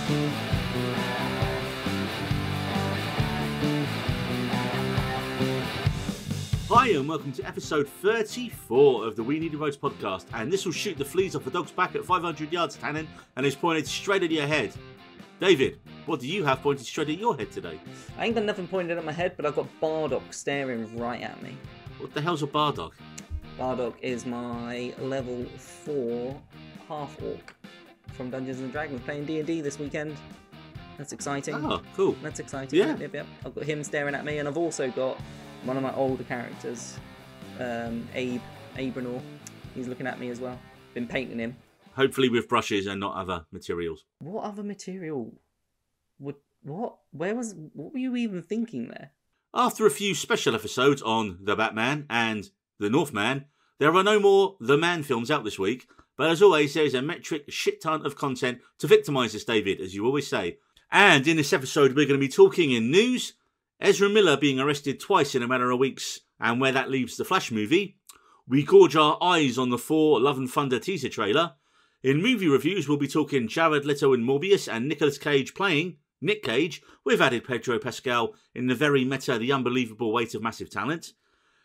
Hi and welcome to episode 34 of the We Need a Roads podcast, and this will shoot the fleas off a dog's back at 500 yards, Tannen, and is pointed straight at your head. David, what do you have pointed straight at your head today? I ain't got nothing pointed at my head, but I've got Bardock staring right at me. What the hell's a Bardock? Bardock is my level 4 half-orc from Dungeons & Dragons, playing D&D this weekend. That's exciting. Oh, cool. That's exciting. Yeah. Yep. I've got him staring at me, and I've also got one of my older characters, Abranor. He's looking at me as well. Been painting him. Hopefully with brushes and not other materials. What other material? What? What were you even thinking there? After a few special episodes on The Batman and The Northman, there are no more The Man films out this week, but as always there is a metric shit ton of content to victimise us, David, as you always say. And in this episode we're going to be talking in news, Ezra Miller being arrested twice in a matter of weeks, and where that leaves the Flash movie. We gorge our eyes on the Thor Love and Thunder teaser trailer. In movie reviews, we'll be talking Jared Leto in Morbius and Nicolas Cage playing Nick Cage, with added Pedro Pascal in the very meta, the unbelievable weight of massive talent.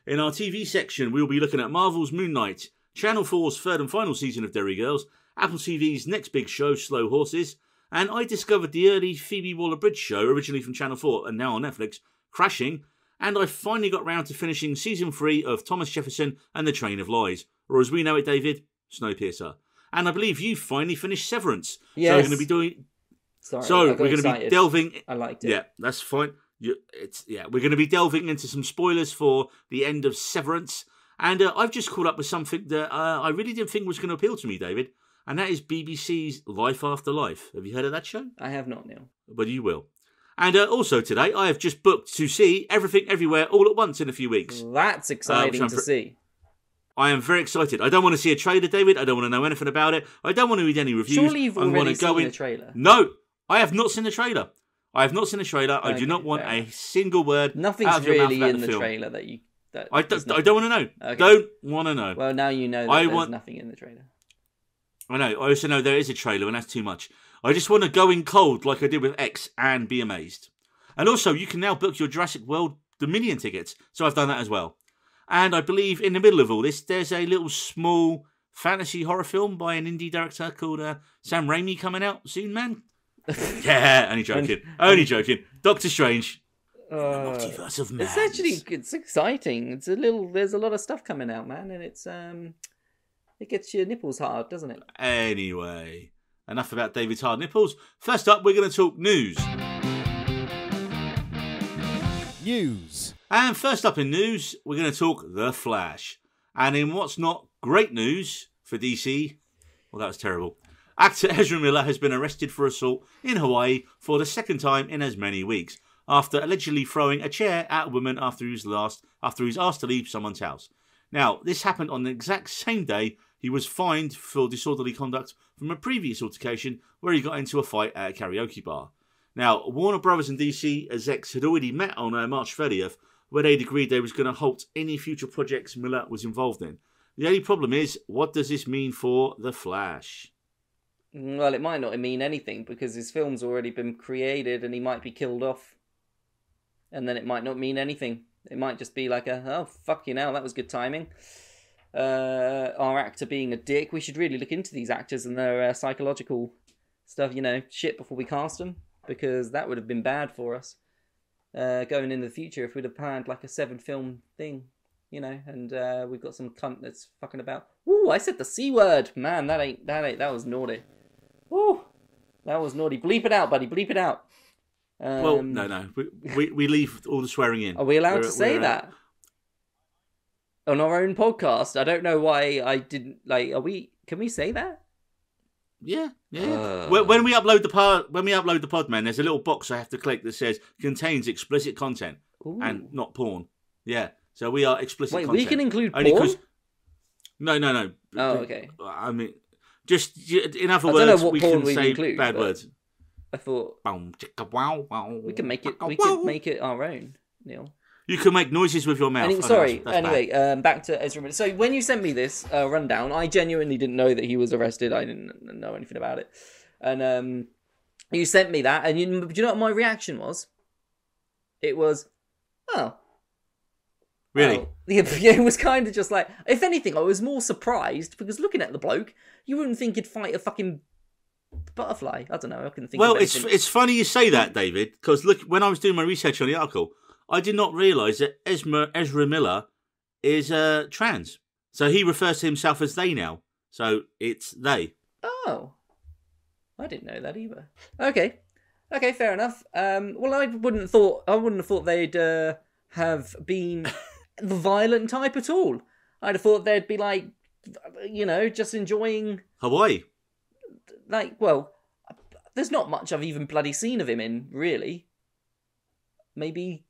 In our TV section, we'll be looking at Marvel's Moonknight, Channel 4's third and final season of Derry Girls, Apple TV's next big show, Slow Horses, and I discovered the early Phoebe Waller-Bridge show, originally from Channel 4 and now on Netflix, Crashing, and I finally got round to finishing Season 3 of Thomas Jefferson and the Train of Lies, or as we know it, David, Snowpiercer. And I believe you finally finished Severance. Yes. So we're going to be doing... Sorry, so we're going to excited. be delving... I liked it. Yeah, that's fine. We're going to be delving into some spoilers for the end of Severance. And I've just caught up with something that I really didn't think was going to appeal to me, David. And that is BBC's Life After Life. Have you heard of that show? I have not, Neil. But you will. And also today, I have just booked to see Everything Everywhere All at Once in a few weeks. That's exciting to see. I am very excited. I don't want to see a trailer, David. I don't want to know anything about it. I don't want to read any reviews. Surely you've already seen the trailer. No, I have not seen the trailer. I have not seen the trailer. I do not want a single word Nothing's out of your mouth really about in the film. trailer that you... I don't want to know. Okay. Don't want to know. Well, now you know that there's nothing in the trailer. I know. I also know there is a trailer, and that's too much. I just want to go in cold like I did with X and be amazed. And also, you can now book your Jurassic World Dominion tickets. So I've done that as well. And I believe in the middle of all this, there's a little small fantasy horror film by an indie director called Sam Raimi coming out soon, man. Yeah, only joking. Only joking. Doctor Strange. Multiverse of Madness. It's exciting. There's a lot of stuff coming out, man, and it gets your nipples hard, doesn't it? Anyway, enough about David's hard nipples. First up, we're going to talk news. News. And first up in news, we're going to talk The Flash. And in what's not great news for DC, well, that was terrible. Actor Ezra Miller has been arrested for assault in Hawaii for the second time in as many weeks, after allegedly throwing a chair at a woman after he was asked to leave someone's house. Now, this happened on the exact same day he was fined for disorderly conduct from a previous altercation where he got into a fight at a karaoke bar. Now, Warner Brothers and DC execs had already met on March 30th, where they'd agreed they was going to halt any future projects Miller was involved in. The only problem is, what does this mean for The Flash? Well, it might not mean anything, because his film's already been created and he might be killed off. And then it might not mean anything. It might just be like oh, fuck you now, that was good timing. Our actor being a dick. We should really look into these actors and their psychological stuff, shit before we cast them. Because that would have been bad for us. Going into the future, if we'd have planned like a 7-film thing, and we've got some cunt that's fucking about. Ooh, I said the C word. Man, that was naughty. Ooh, that was naughty. Bleep it out, buddy. Bleep it out. Well, no. We leave all the swearing in. Are we allowed to say that? On our own podcast? I don't know why I didn't, can we say that? Yeah. When we upload the pod, man, there's a little box I have to click that says contains explicit content. Ooh. And not porn. Yeah. So we are explicit content. Wait, we can include only porn? No. Oh, okay. I mean, just in other words, we can say include, bad words. I thought we can make it. We could make it our own, Neil. You can make noises with your mouth. Anyway, back to Ezra Miller. So when you sent me this rundown, I genuinely didn't know that he was arrested. I didn't know anything about it. And You sent me that, and do you know what my reaction was? It was, oh. Really? Oh. Yeah, it was kind of just like, if anything, I was more surprised, because looking at the bloke, you wouldn't think he'd fight a fucking butterfly. I don't know, I couldn't think of anything. Well, it's funny you say that, David, because look, when I was doing my research on the article, I did not realise that Ezra Miller is trans. So he refers to himself as they now. So it's they. Oh. I didn't know that either. Okay, fair enough. Well, I wouldn't have thought they'd have been the violent type at all. I'd have thought they'd be like, just enjoying Hawaii. Like, well, there's not much I've even bloody seen of him in, really. Maybe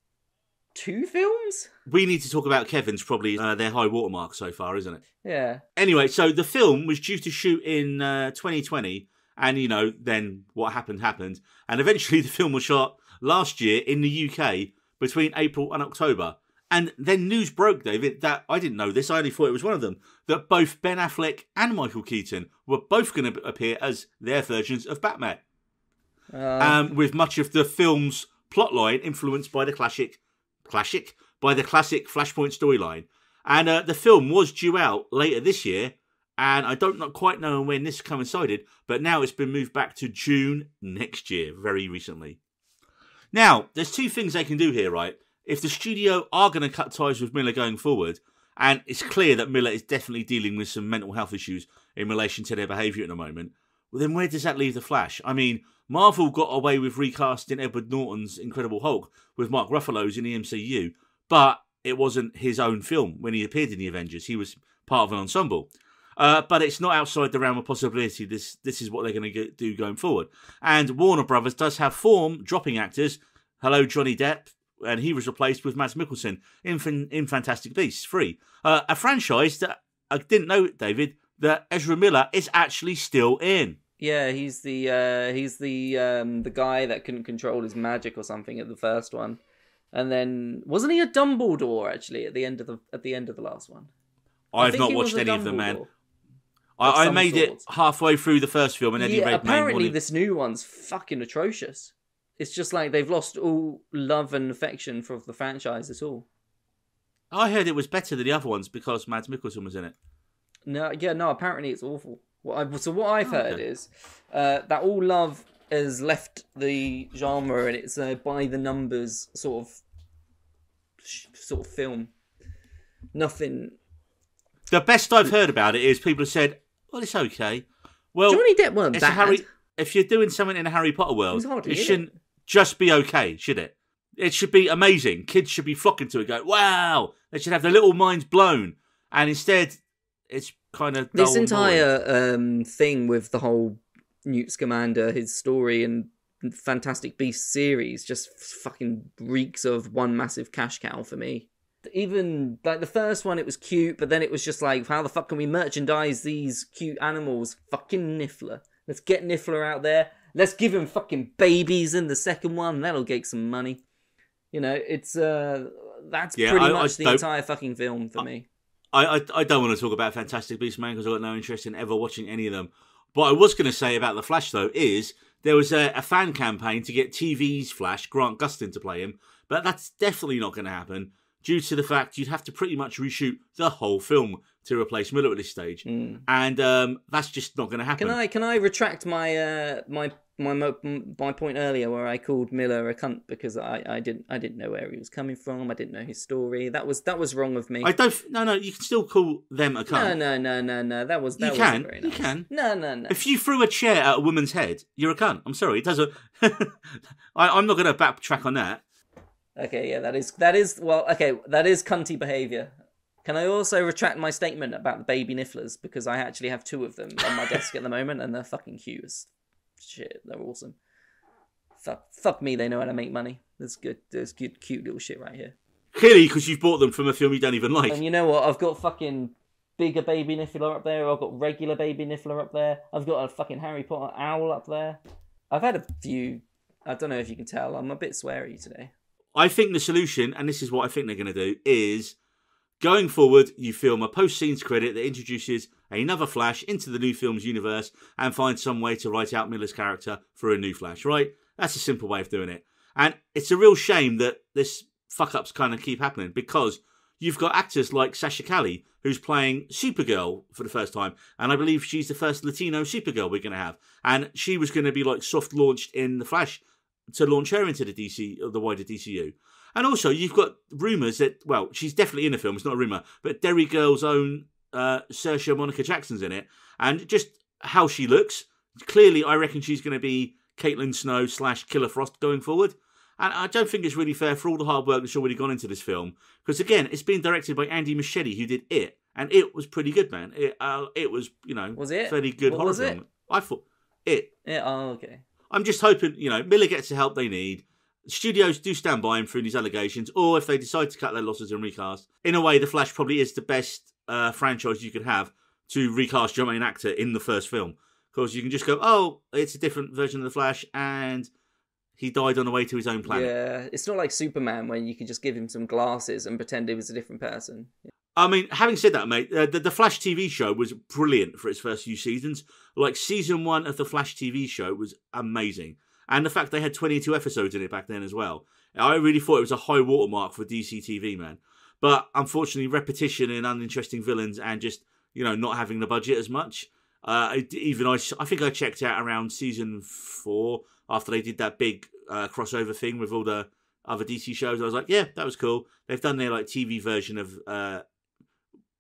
2 films? We need to talk about Kevin's, probably their high watermark so far, isn't it? Yeah. Anyway, so the film was due to shoot in 2020. And, then what happened. And eventually the film was shot last year in the UK between April and October. And then news broke, David, that I didn't know this, I only thought it was one of them, that both Ben Affleck and Michael Keaton were both going to appear as their versions of Batman. With much of the film's plotline influenced by the classic Flashpoint storyline. And the film was due out later this year. And I don't not quite know when this coincided, but now it's been moved back to June next year, very recently. Now, there's 2 things they can do here, right? If the studio are going to cut ties with Miller going forward, and it's clear that Miller is definitely dealing with some mental health issues in relation to their behaviour at the moment, well, then where does that leave The Flash? I mean, Marvel got away with recasting Edward Norton's Incredible Hulk with Mark Ruffalo's in the MCU, but it wasn't his own film when he appeared in the Avengers. He was part of an ensemble. But it's not outside the realm of possibility. This is what they're going to do going forward. And Warner Brothers does have form dropping actors. Hello, Johnny Depp. And he was replaced with Mads Mikkelsen in Fantastic Beasts 3. A franchise that I didn't know, David, that Ezra Miller is actually still in. Yeah, he's the guy that couldn't control his magic or something at the first one. And then wasn't he a Dumbledore actually at the end of the last one? I've not watched any of them, man. I made it halfway through the first film and then you read apparently this new one's fucking atrocious. It's just like they've lost all love and affection for the franchise at all. I heard it was better than the other ones because Mads Mikkelsen was in it. No, apparently it's awful. What I've heard is that all love has left the genre and it's by the numbers sort of film. Nothing. The best I've heard about it is people have said, well, it's okay. Well, Johnny Depp wasn't bad. If you're doing something in the Harry Potter world, it shouldn't just be okay, should it? It should be amazing. Kids should be flocking to it, go, wow! They should have their little minds blown. And instead, it's kind of dull. This entire thing with the whole Newt Scamander, his story, and Fantastic Beasts series just fucking reeks of one massive cash cow for me. Even like the first one, it was cute, but then it was just like, how the fuck can we merchandise these cute animals? Fucking Niffler. Let's get Niffler out there. Let's give him fucking babies in the second one. That'll get some money. It's that's pretty much the entire fucking film for me. I don't want to talk about Fantastic Beasts, man, because I've got no interest in ever watching any of them. What I was going to say about The Flash, though, is there was a fan campaign to get TV's Flash, Grant Gustin, to play him, but that's definitely not going to happen due to the fact you'd have to pretty much reshoot the whole film to replace Miller at this stage, and that's just not going to happen. Can I retract my my point earlier where I called Miller a cunt because I didn't know where he was coming from. I didn't know his story. That was wrong of me. No. You can still call them a cunt. No. That was very nice. You can. No. If you threw a chair at a woman's head, you're a cunt. I'm sorry. It doesn't. I'm not going to backtrack on that. Okay, yeah, that is cunty behaviour. Can I also retract my statement about the baby nifflers? Because I actually have 2 of them on my desk at the moment, and they're fucking cute as shit. They're awesome. Fuck me, they know how to make money. There's good, cute little shit right here. Clearly, because you've bought them from a film you don't even like. And you know what? I've got fucking bigger baby niffler up there. I've got regular baby niffler up there. I've got a fucking Harry Potter owl up there. I've had a few. I don't know if you can tell. I'm a bit sweary today. I think the solution, and this is what I think they're going to do, is Going forward, you film a post-scenes credit that introduces another Flash into the new film's universe and finds some way to write out Miller's character for a new Flash, right? That's a simple way of doing it. And it's a real shame that this fuck-ups kind of keep happening, because you've got actors like Sasha Calle, who's playing Supergirl for the first time, and I believe she's the first Latino Supergirl we're going to have. And she was going to be like soft-launched in The Flash to launch her into the DC, or the wider DCU. And also, you've got rumours that, well, she's definitely in the film, it's not a rumour, but Derry Girl's own Saoirse Monica Jackson's in it. And just how she looks, clearly I reckon she's going to be Caitlin Snow / Killer Frost going forward. And I don't think it's really fair for all the hard work that's already gone into this film. Because again, it's been directed by Andy Muschietti, who did It. And It was pretty good, man. It was, was it? fairly good horror film. It? I thought It. Yeah, oh, okay. I'm just hoping, Miller gets the help they need. Studios do stand by him through these allegations, or if they decide to cut their losses and recast. In a way, The Flash probably is the best franchise you could have to recast your main actor in the first film. Because you can just go, oh, it's a different version of The Flash, and he died on the way to his own planet. Yeah, it's not like Superman where you could just give him some glasses and pretend he was a different person. I mean, having said that, mate, the Flash TV show was brilliant for its first few seasons. Like, season 1 of the Flash TV show was amazing. And the fact they had 22 episodes in it back then as well. I really thought it was a high watermark for DC TV, man. But unfortunately, repetition and uninteresting villains and just, not having the budget as much. I think I checked out around season 4 after they did that big crossover thing with all the other DC shows. I was like, yeah, that was cool. They've done their like TV version of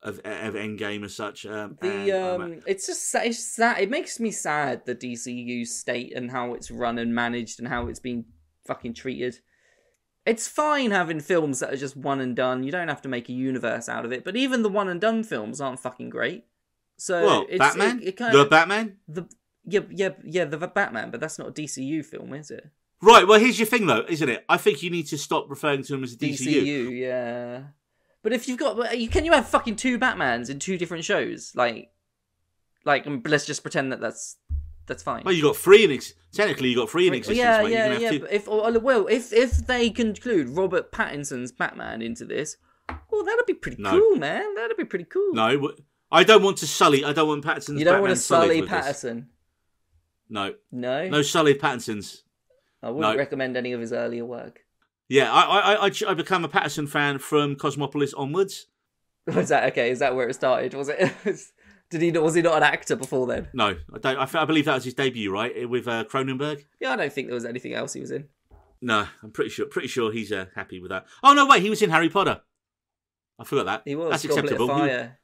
Endgame as such. It's just it's sad. It makes me sad, the DCU state and how it's run and managed and how it's been fucking treated. It's fine having films that are just one and done. You don't have to make a universe out of it. But even the one and done films aren't fucking great. So well, it's, Batman, it kind the of, Batman, the Batman. But that's not a DCU film, is it? Right. Well, here's your thing, though, isn't it? I think you need to stop referring to him as a DCU. Yeah. But if you've got, can you have fucking 2 Batmans in 2 different shows? Like, let's just pretend that's fine. Well, you got 3 in technically you got 3 in existence. Yeah. But if they conclude Robert Pattinson's Batman into this, well, that'd be pretty cool, man. That'd be pretty cool. No, I don't want Pattinson's. You don't Batman want to sully with Pattinson. No. No sullied Pattinsons. I wouldn't recommend any of his earlier work. Yeah, I become a Pattinson fan from Cosmopolis onwards. Was that okay? Is that where it started? Was it? Was he not an actor before then? No, I don't. I believe that was his debut, right, with Cronenberg. Yeah, I don't think there was anything else he was in. No, I'm pretty sure he's happy with that. Oh no, wait, he was in Harry Potter. I forgot that. He was. That's Goblet acceptable. Of Fire.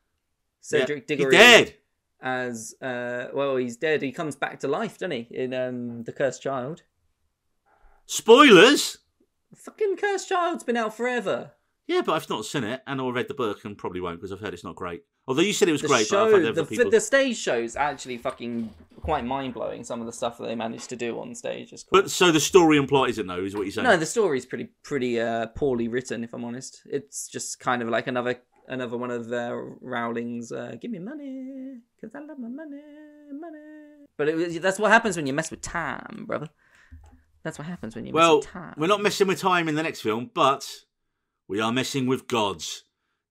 Cedric Diggory. He's dead. As he's dead. He comes back to life, doesn't he? In The Cursed Child. Spoilers. Fucking Cursed Child's been out forever. Yeah, but I've not seen it, and I read the book, and probably won't because I've heard it's not great. Although you said it was great, but I've heard other people. The stage show's actually fucking quite mind blowing. Some of the stuff that they managed to do on stage is cool. But so the story and plot isn't, though, is what you're saying? No, the story's pretty poorly written, if I'm honest. It's just kind of like another one of Rowling's "Give me money, 'cause I love my money." But that's what happens when you mess with time, brother. That's what happens when you mess with time. Well, we're not messing with time in the next film, but we are messing with gods.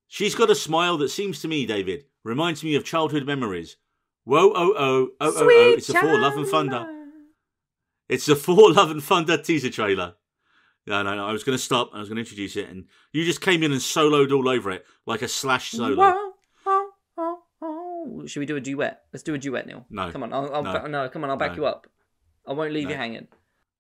She's got a smile that seems to me, David, reminds me of childhood memories. Whoa, oh, it's a Thor Love and Thunder. It's a Thor Love and Thunder teaser trailer. No, I was going to stop, I was going to introduce it, and you just came in and soloed all over it, like a Slash solo. Should we do a duet? Let's do a duet, Neil. No. Come on, I'll back you up. I won't leave you hanging.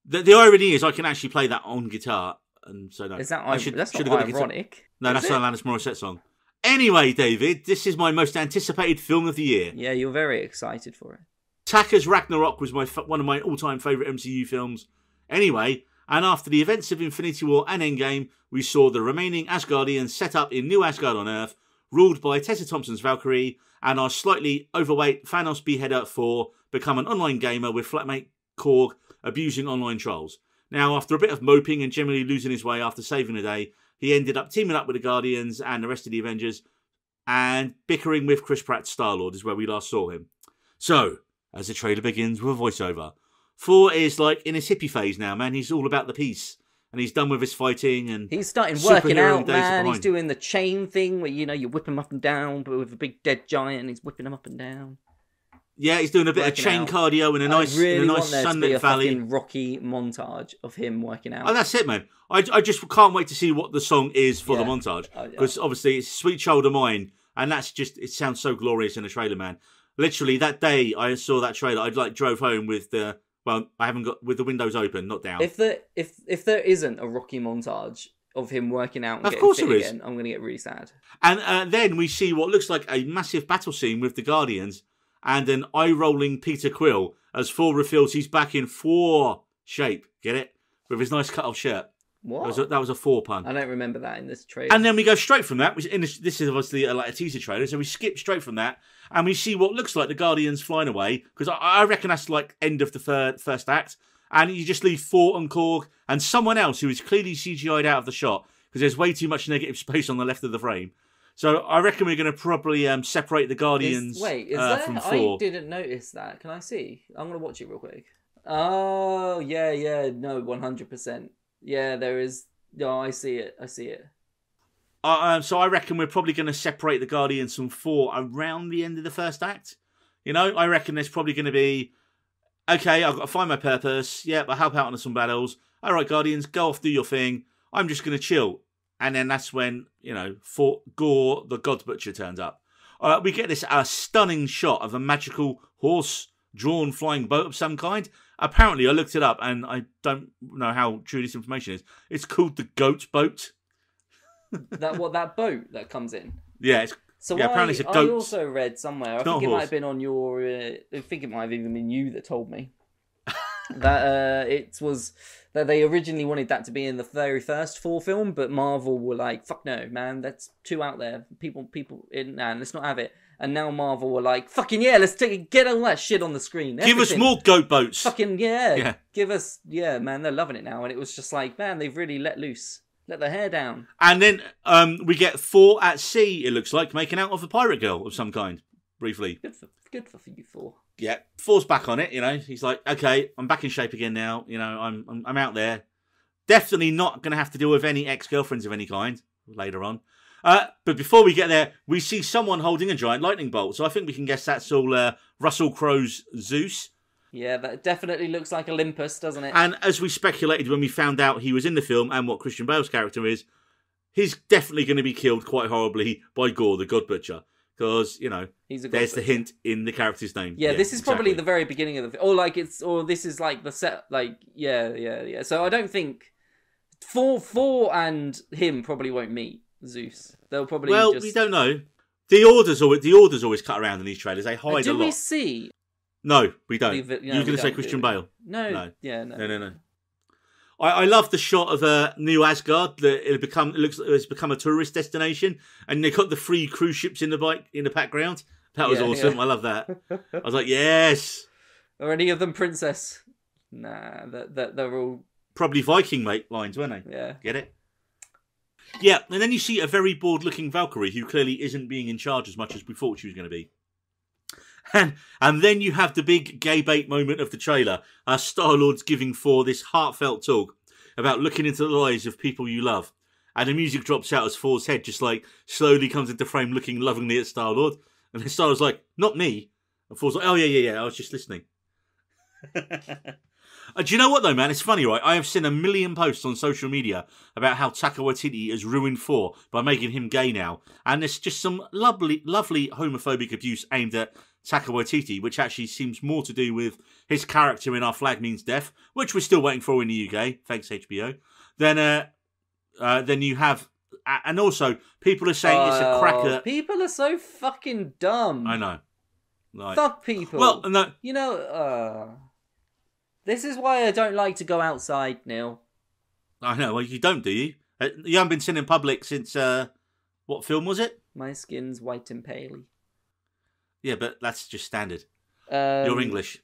The irony is I can actually play that on guitar, and so no. Is that that's not ironic? No, that's an Alanis Morissette song. Anyway, David, this is my most anticipated film of the year. Yeah, you're very excited for it. Takka's Ragnarok was one of my all-time favourite MCU films. Anyway, and after the events of Infinity War and Endgame, we saw the remaining Asgardians set up in New Asgard on Earth, ruled by Tessa Thompson's Valkyrie, and our slightly overweight Thanos beheader Thor become an online gamer with flatmate Korg abusing online trolls. Now, after a bit of moping and generally losing his way after saving the day, he ended up teaming up with the Guardians and the rest of the Avengers, and bickering with Chris Pratt's Star-Lord is where we last saw him. So, as the trailer begins with a voiceover, Thor is like in his hippie phase now, man. He's all about the peace. and he's done with his fighting, and he's starting working out, days are man. He's behind. doing the chain thing where, you know, you whip him up and down, but with a big dead giant, he's whipping him up and down. Yeah, he's doing a bit of Working chain out. cardio in a nice, I really nice want there to be sunlit a valley. fucking Rocky montage of him working out. Oh, that's it, man. I just can't wait to see what the song is for the Yeah. montage. Oh, yeah. Because obviously it's Sweet Child of Mine, and that's just, it sounds so glorious in the trailer, man. Literally, that day I saw that trailer, I drove home with the, well, I haven't got, with the windows open, not down. If there isn't a Rocky montage of him working out and Of getting course fit there is. again, I'm going to get really sad. And then we see what looks like a massive battle scene with the Guardians, and an eye-rolling Peter Quill as Thor reveals he's back in Thor shape. Get it? With his nice cut-off shirt. What? That was a Thor pun. I don't remember that in this trailer. And then we go straight from that. This is obviously like a teaser trailer, so we skip straight from that, and we see what looks like the Guardians flying away, because I reckon that's like end of the first act, and you just leave Thor and Korg and someone else who is clearly CGI'd out of the shot, because there's way too much negative space on the left of the frame. So I reckon we're going to probably separate the Guardians from Thor. I didn't notice that. Can I see? I'm going to watch it real quick. Oh, yeah, no, 100%. Yeah, there is. No, I see it. So I reckon we're probably going to separate the Guardians from Thor around the end of the first act. You know, I reckon there's probably going to be, okay, I've got to find my purpose. Yep, I'll help out on some battles. All right, Guardians, go off, do your thing. I'm just going to chill. And then that's when, you know, Gore, the God Butcher, turns up. We get this stunning shot of a magical horse-drawn flying boat of some kind. Apparently, I looked it up, and I don't know how true this information is. It's called the Goat Boat. that boat that comes in? Yeah, apparently it's a goat. I also read somewhere, I think it might have been on your, I think it might have even been you that told me, that it was that they originally wanted that to be in the very first Thor film, but Marvel were like, fuck no, man, that's too out there. People, let's not have it. And now Marvel were like, fucking yeah, let's get all that shit on the screen. Give us more goat boats. Fucking yeah. Give us, yeah, man, they're loving it now. And it was just like, man, they've really let loose. Let their hair down. And then we get Thor at sea, it looks like, making out with a pirate girl of some kind, briefly. Good for you, Thor. Yeah, Thor's back on it, you know. He's like, okay, I'm back in shape again now. You know, I'm out there. Definitely not going to have to deal with any ex-girlfriends of any kind later on. But before we get there, we see someone holding a giant lightning bolt. So I think we can guess that's all Russell Crowe's Zeus. Yeah, that definitely looks like Olympus, doesn't it? And as we speculated when we found out he was in the film and what Christian Bale's character is, he's definitely going to be killed quite horribly by Gore, the God Butcher. Because, you know, there's the hint in the character's name. Yeah, this is probably the very beginning of the film. Or this is like the set, like, yeah. So I don't think Thor and him probably won't meet Zeus. They'll probably we don't know. The orders always cut around in these trailers. They hide a lot. Do we see? No, we don't. You're going to say Christian Bale? No. Yeah, no. No. I love the shot of New Asgard. It's become a tourist destination, and they got the 3 cruise ships in the background. That was awesome. Yeah. I love that. I was like, yes. Are any of them princess? Nah, they're all probably Viking lines, weren't they? Yeah. Get it? Yeah, and then you see a very bored-looking Valkyrie who clearly isn't being in charge as much as we thought she was going to be. And then you have the big gay bait moment of the trailer. Star-Lord's giving Thor this heartfelt talk about looking into the eyes of people you love. And the music drops out as Thor's head just like slowly comes into frame looking lovingly at Star-Lord. And then Star-Lord's like, not me. And Thor's like, oh yeah, I was just listening. Do you know what though, man? It's funny, right? I have seen a million posts on social media about how Taika Waititi has ruined Thor by making him gay now. And there's just some lovely homophobic abuse aimed at Taika Waititi, which actually seems more to do with his character in Our Flag Means Death, which we're still waiting for in the UK, thanks HBO. Then you have, and also people are saying it's a cracker. People are so fucking dumb. I know. Like, fuck people. Well, no. You know, this is why I don't like to go outside, Neil. I know. Well, you don't, do you? You haven't been seen in public since, what film was it? My skin's white and paley. Yeah, but that's just standard. You're English.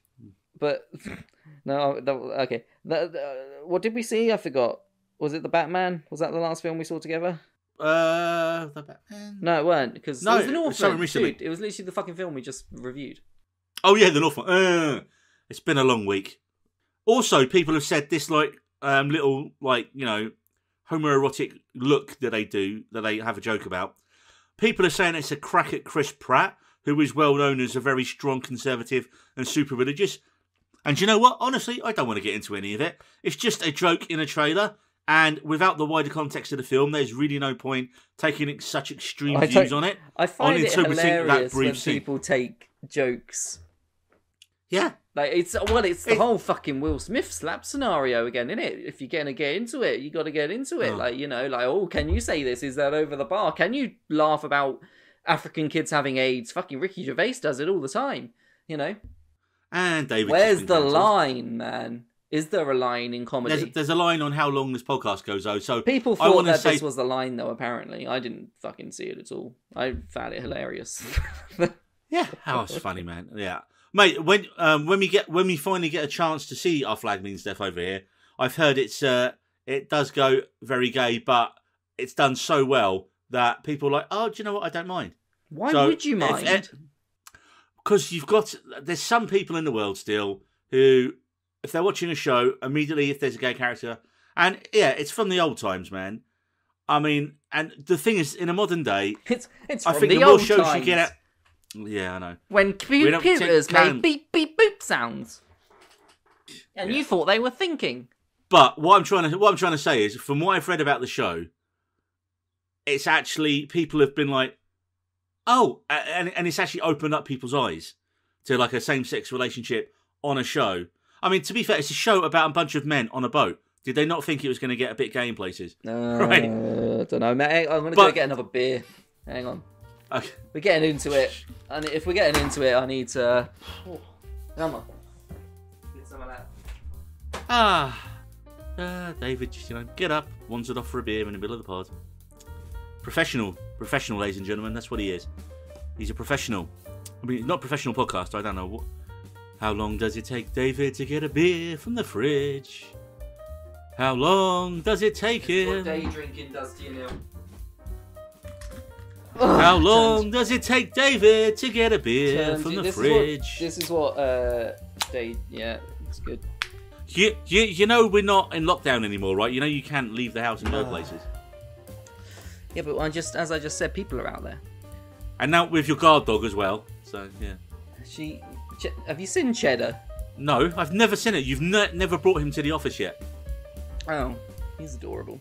But, no, okay. What did we see? I forgot. Was it The Batman? Was that the last film we saw together? The Batman? No, it weren't, because it was the Northman. Dude, it was literally the fucking film we just reviewed. Oh, yeah, the Northman. It's been a long week. Also, people have said this, like, little, like, you know, homoerotic look that they have a joke about. People are saying it's a crack at Chris Pratt, who is well known as a very strong conservative and super religious. And you know what? Honestly, I don't want to get into any of it. It's just a joke in a trailer, and without the wider context of the film, there's really no point taking such extreme views on it. I find it hilarious when people take jokes. Yeah. Like, it's the whole fucking Will Smith slap scenario again, isn't it? If you're going to get into it, you got to get into it. Like, you know, like, oh, can you say this? Is that over the bar? Can you laugh about African kids having AIDS? Fucking Ricky Gervais does it all the time, you know? And David, where's the line, man? Is there a line in comedy? There's a line on how long this podcast goes, though. So people thought that this was the line, though. Apparently, I didn't fucking see it at all. I found it hilarious. Yeah, that was funny, man. Yeah, mate. When we finally get a chance to see Our Flag Means Death over here, I've heard it does go very gay, but it's done so well that people are like, oh, do you know what? I don't mind. Why would you mind? Because there's some people in the world still who, if they're watching a show, immediately if there's a gay character, and yeah, it's from the old times, man. I mean, and the thing is, in a modern day, it's I from think the the more old shows times. you get out. Yeah, I know. When computers made beep beep boop sounds, and you thought they were thinking. But what I'm trying to say is, from what I've read about the show, it's actually people have been like, oh, and it's actually opened up people's eyes to like a same-sex relationship on a show. I mean, to be fair, it's a show about a bunch of men on a boat. Did they not think it was going to get a bit gay in places? Right? I don't know, mate. I'm going to go get another beer. Hang on. Okay. We're getting into it. And if we're getting into it, I need to... Oh, come on. Get some of that. David, just, get up, wandered off for a beer in the middle of the pod. Professional, ladies and gentlemen. That's what he is. He's a professional. I mean, not a professional podcaster. I don't know what. How long does it take David to get a beer from the fridge? How long does it take him? What day drinking does to you, Neil? How long does it take David to get a beer from the fridge? This is what day. Yeah, it's good. You know we're not in lockdown anymore, right? You know you can't leave the house and go places. Yeah, but as I just said, people are out there. And now with your guard dog as well. So yeah. Have you seen Cheddar? No, I've never seen it. You've never brought him to the office yet. Oh, he's adorable.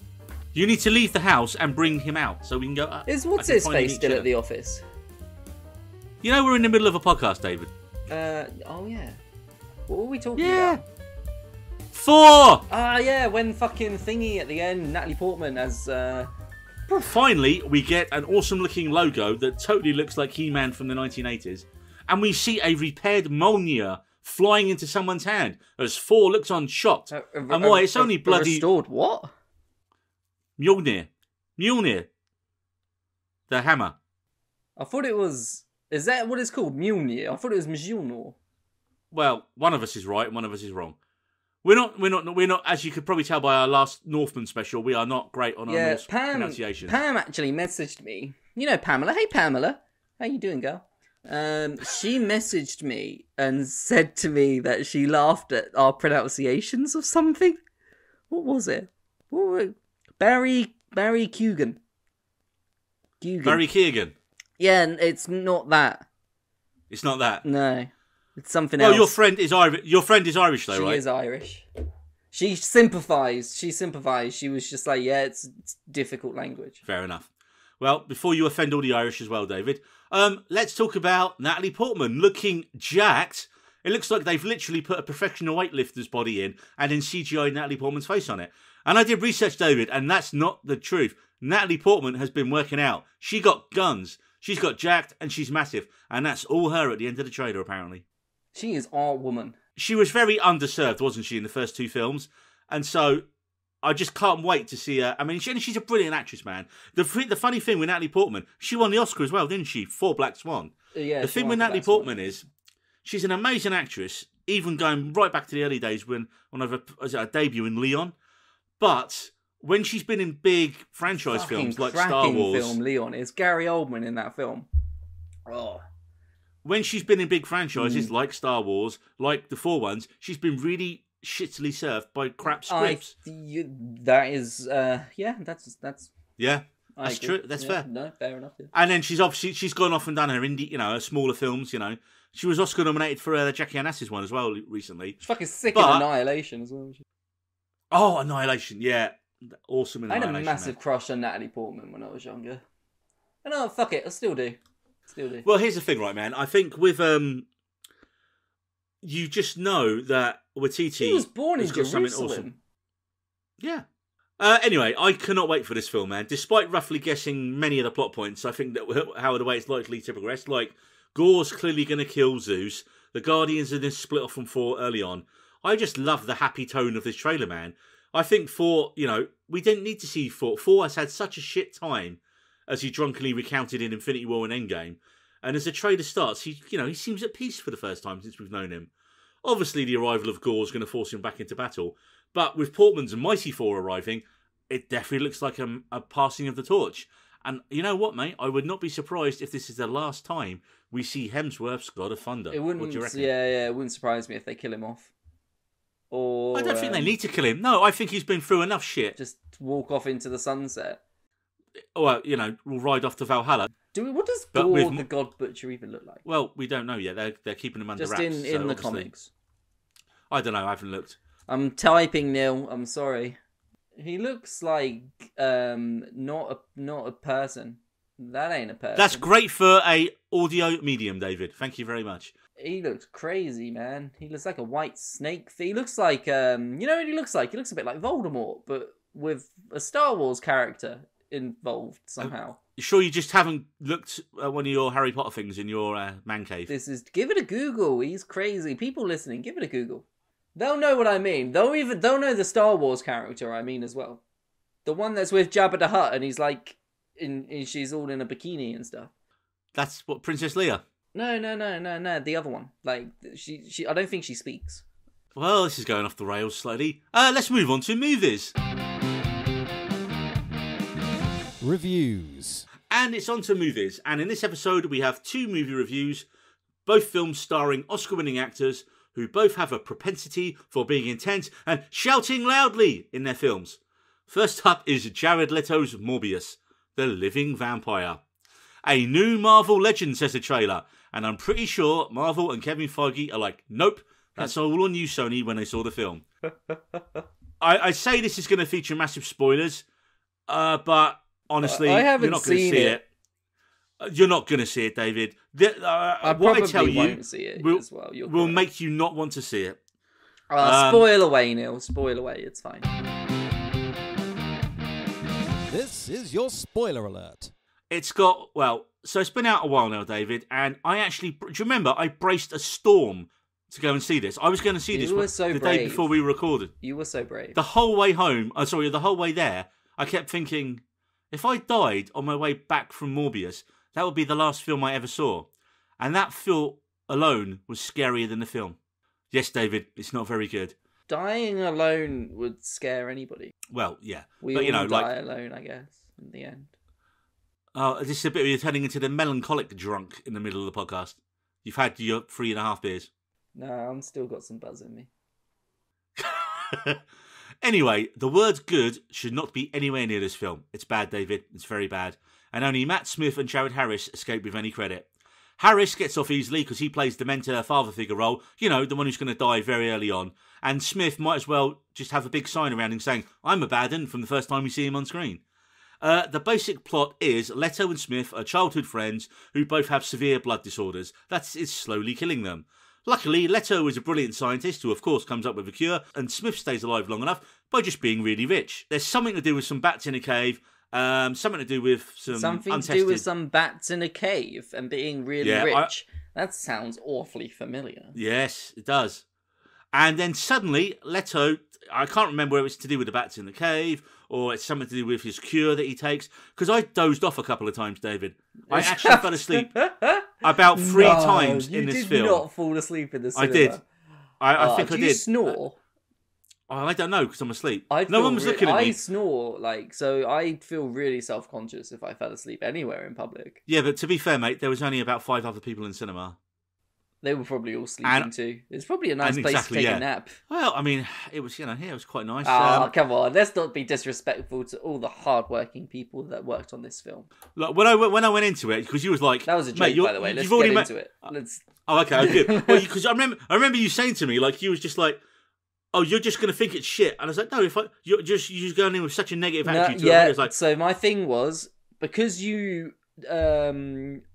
You need to leave the house and bring him out so we can go. Is what's his face still at the office? You know we're in the middle of a podcast, David. Oh yeah. What were we talking about? Thor! Yeah, when fucking thingy at the end, Natalie Portman as... Finally, we get an awesome-looking logo that totally looks like He-Man from the 1980s. And we see a repaired Mjolnir flying into someone's hand as Thor looks on shocked. And why? It's only bloody... Restored what? Mjolnir. The hammer. I thought it was... Is that what it's called? Mjolnir? I thought it was Mjolnir. Well, one of us is right and one of us is wrong. We're not, as you could probably tell by our last Northman special, we are not great on our Norse pronunciations. Pam actually messaged me. You know Pamela. Hey, Pamela. How you doing, girl? She messaged me and said to me that she laughed at our pronunciations of something. What was it? Barry Keoghan. Barry Keoghan. Yeah, it's not that. It's not that. No. It's something else. Oh, your friend is Irish. Your friend is Irish, though, right? She is Irish. She sympathised. She was just like, yeah, it's difficult language. Fair enough. Well, before you offend all the Irish as well, David, let's talk about Natalie Portman looking jacked. It looks like they've literally put a professional weightlifter's body in and then CGI Natalie Portman's face on it. And I did research, David, and that's not the truth. Natalie Portman has been working out. She got guns. She's got jacked and she's massive. And that's all her at the end of the trailer, apparently. She is our woman. She was very underserved, wasn't she, in the first two films? And so I just can't wait to see her. I mean, she's a brilliant actress, man. The funny thing with Natalie Portman, she won the Oscar as well, didn't she, for Black Swan? Yeah. The thing with Natalie Portman is she's an amazing actress, even going right back to the early days when her debut in Leon. But when she's been in big franchise films like Star Wars... film, Leon. It's Gary Oldman in that film. Oh... When she's been in big franchises like Star Wars, like the Thor ones, she's been really shittily served by crap scripts. That is, yeah, that's. Yeah, that's true. That's fair. No, fair enough. Yeah. And then she's gone off and done her indie, her smaller films. She was Oscar nominated for the Jackie Onassis one as well recently. She's fucking sick in Annihilation as well. Oh, Annihilation, yeah, awesome. In I had Annihilation, a massive crush on Natalie Portman when I was younger. And fuck it, I still do. Well, here's the thing, right, man. I think with you just know that Waititi, he was born in Jerusalem. Awesome. Yeah. Anyway, I cannot wait for this film, man. Despite roughly guessing many of the plot points, I think that how the way it's likely to progress, like Gor's clearly going to kill Zeus. The Guardians are going to split off from Thor early on. I just love the happy tone of this trailer, man. I think Thor, we didn't need to see Thor. Thor has had such a shit time, as he drunkenly recounted in Infinity War and Endgame. And as the trailer starts, he seems at peace for the first time since we've known him. Obviously, the arrival of Gore is going to force him back into battle. But with Portman's mighty Thor arriving, it definitely looks like a passing of the torch. And you know what, mate? I would not be surprised if this is the last time we see Hemsworth's God of Thunder. It wouldn't. What do you reckon? Yeah. It wouldn't surprise me if they kill him off. Or I don't think they need to kill him. No, I think he's been through enough shit. Just walk off into the sunset. Well, we'll ride off to Valhalla. What does Gore the God Butcher even look like? Well, we don't know yet. They're keeping him under just wraps. Just in the comics. I don't know. I haven't looked. I'm typing, Neil. I'm sorry. He looks like not a person. That ain't a person. That's great for a audio medium, David. Thank you very much. He looks crazy, man. He looks like a white snake. He looks like you know what he looks like? He looks a bit like Voldemort, but with a Star Wars character involved somehow. You sure you just haven't looked at one of your Harry Potter things in your man cave? Give it a Google. He's crazy. People listening, give it a Google. They'll know what I mean. They'll know the Star Wars character I mean as well. The one that's with Jabba the Hutt and he's like she's all in a bikini and stuff. That's what Princess Leia. No. The other one. Like she I don't think she speaks. Well, this is going off the rails slightly. Let's move on to movies. Reviews. And it's on to movies. And in this episode, we have 2 movie reviews, both films starring Oscar-winning actors who both have a propensity for being intense and shouting loudly in their films. First up is Jared Leto's Morbius, the living vampire. A new Marvel legend, says the trailer. And I'm pretty sure Marvel and Kevin Feige are like, nope, that's all on you, Sony, when they saw the film. I say this is going to feature massive spoilers, but honestly, you're not going to see it. You're not going to see it, David. I probably won't see it as well. Will make you not want to see it. Spoil away, Neil. Spoil away. It's fine. This is your spoiler alert. It's it's been out a while now, David, and do you remember I braced a storm to go and see this? I was going to see this the day before we recorded. You were so brave. The whole way home, the whole way there, I kept thinking, if I died on my way back from Morbius, that would be the last film I ever saw. And that thought alone was scarier than the film. Yes, David, it's not very good. Dying alone would scare anybody. Well, yeah. We all die alone, I guess, in the end. This is a bit of you turning into the melancholic drunk in the middle of the podcast. You've had your 3.5 beers. No, I'm still got some buzz in me. Anyway, the word good should not be anywhere near this film. It's bad, David. It's very bad. And only Matt Smith and Jared Harris escape with any credit. Harris gets off easily because he plays the mentor father figure role, the one who's going to die very early on. And Smith might as well just have a big sign around him saying, I'm a bad un, from the first time we see him on screen. The basic plot is Leto and Smith are childhood friends who both have severe blood disorders. That is slowly killing them. Luckily, Leto is a brilliant scientist who, of course, comes up with a cure, and Smith stays alive long enough by just being really rich. There's something to do with some bats in a cave, something to do with to do with some bats in a cave and being really rich. That sounds awfully familiar. Yes, it does. And then suddenly, Leto, I can't remember whether it's to do with the bats in the cave or it's something to do with his cure that he takes, because I dozed off a couple of times, David. I actually fell asleep about 3 times in this film. You did not fall asleep in the cinema. I did. I think I did. Do you snore? I don't know, because I'm asleep. No one was looking at me. I snore, so I feel really self-conscious if I fell asleep anywhere in public. Yeah, but to be fair, mate, there was only about 5 other people in cinema. They were probably all sleeping too. It's probably a nice place to take a nap. Well, I mean, it was, it was quite nice. Oh, come on. Let's not be disrespectful to all the hard-working people that worked on this film. Like, when I went into it, because you was like... That was a joke, by the way. Let's get into it. Oh, okay, good. Well, because I remember you saying to me, like, you was just like, oh, you're just going to think it's shit. And I was like, no, you're just going in with such a negative attitude to it. It's like, so my thing was, because you...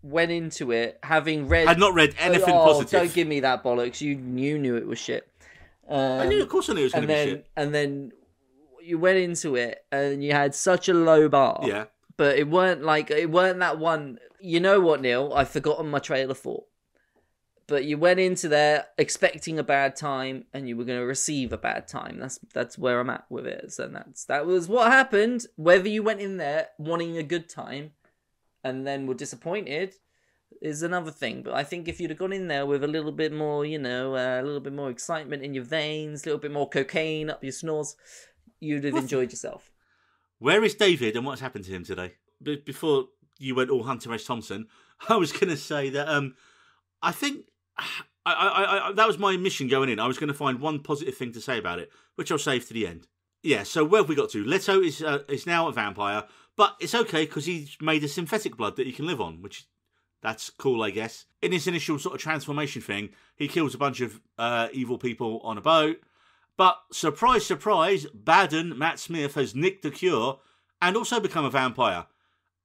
went into it having read... I'd not read anything positive. Don't give me that bollocks. You knew it was shit. Of course I knew it was going to be shit. And then you went into it and you had such a low bar. Yeah. But it weren't that one... You know what, Neil? I've forgotten my trailer for. But you went into there expecting a bad time and you were going to receive a bad time. That's where I'm at with it. So that was what happened. Whether you went in there wanting a good time and then were disappointed is another thing. But I think if you'd have gone in there with a little bit more, a little bit more excitement in your veins, a little bit more cocaine up your snores, you'd have enjoyed yourself. Where is David and what's happened to him today? Before you went all Hunter S. Thompson, I was going to say that I think I that was my mission going in. I was going to find one positive thing to say about it, which I'll save to the end. Yeah, so where have we got to? Leto is now a vampire. But it's okay because he's made a synthetic blood that he can live on, which that's cool, I guess. In his initial sort of transformation thing, he kills a bunch of evil people on a boat. But surprise, surprise, Baden, Matt Smith, has nicked the cure and also become a vampire.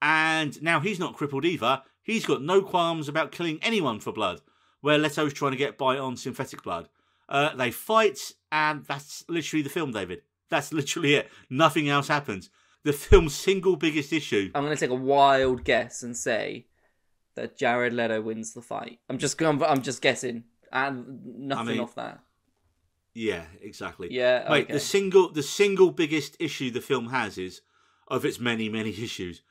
And now he's not crippled either. He's got no qualms about killing anyone for blood, where Leto's trying to get by on synthetic blood. They fight, and that's literally the film, David. That's literally it. Nothing else happens. The film's single biggest issue. I'm going to take a wild guess and say that Jared Leto wins the fight. I'm just guessing, and nothing off that. Yeah, exactly. Yeah, mate. okay. The single biggest issue the film has is, of its many issues,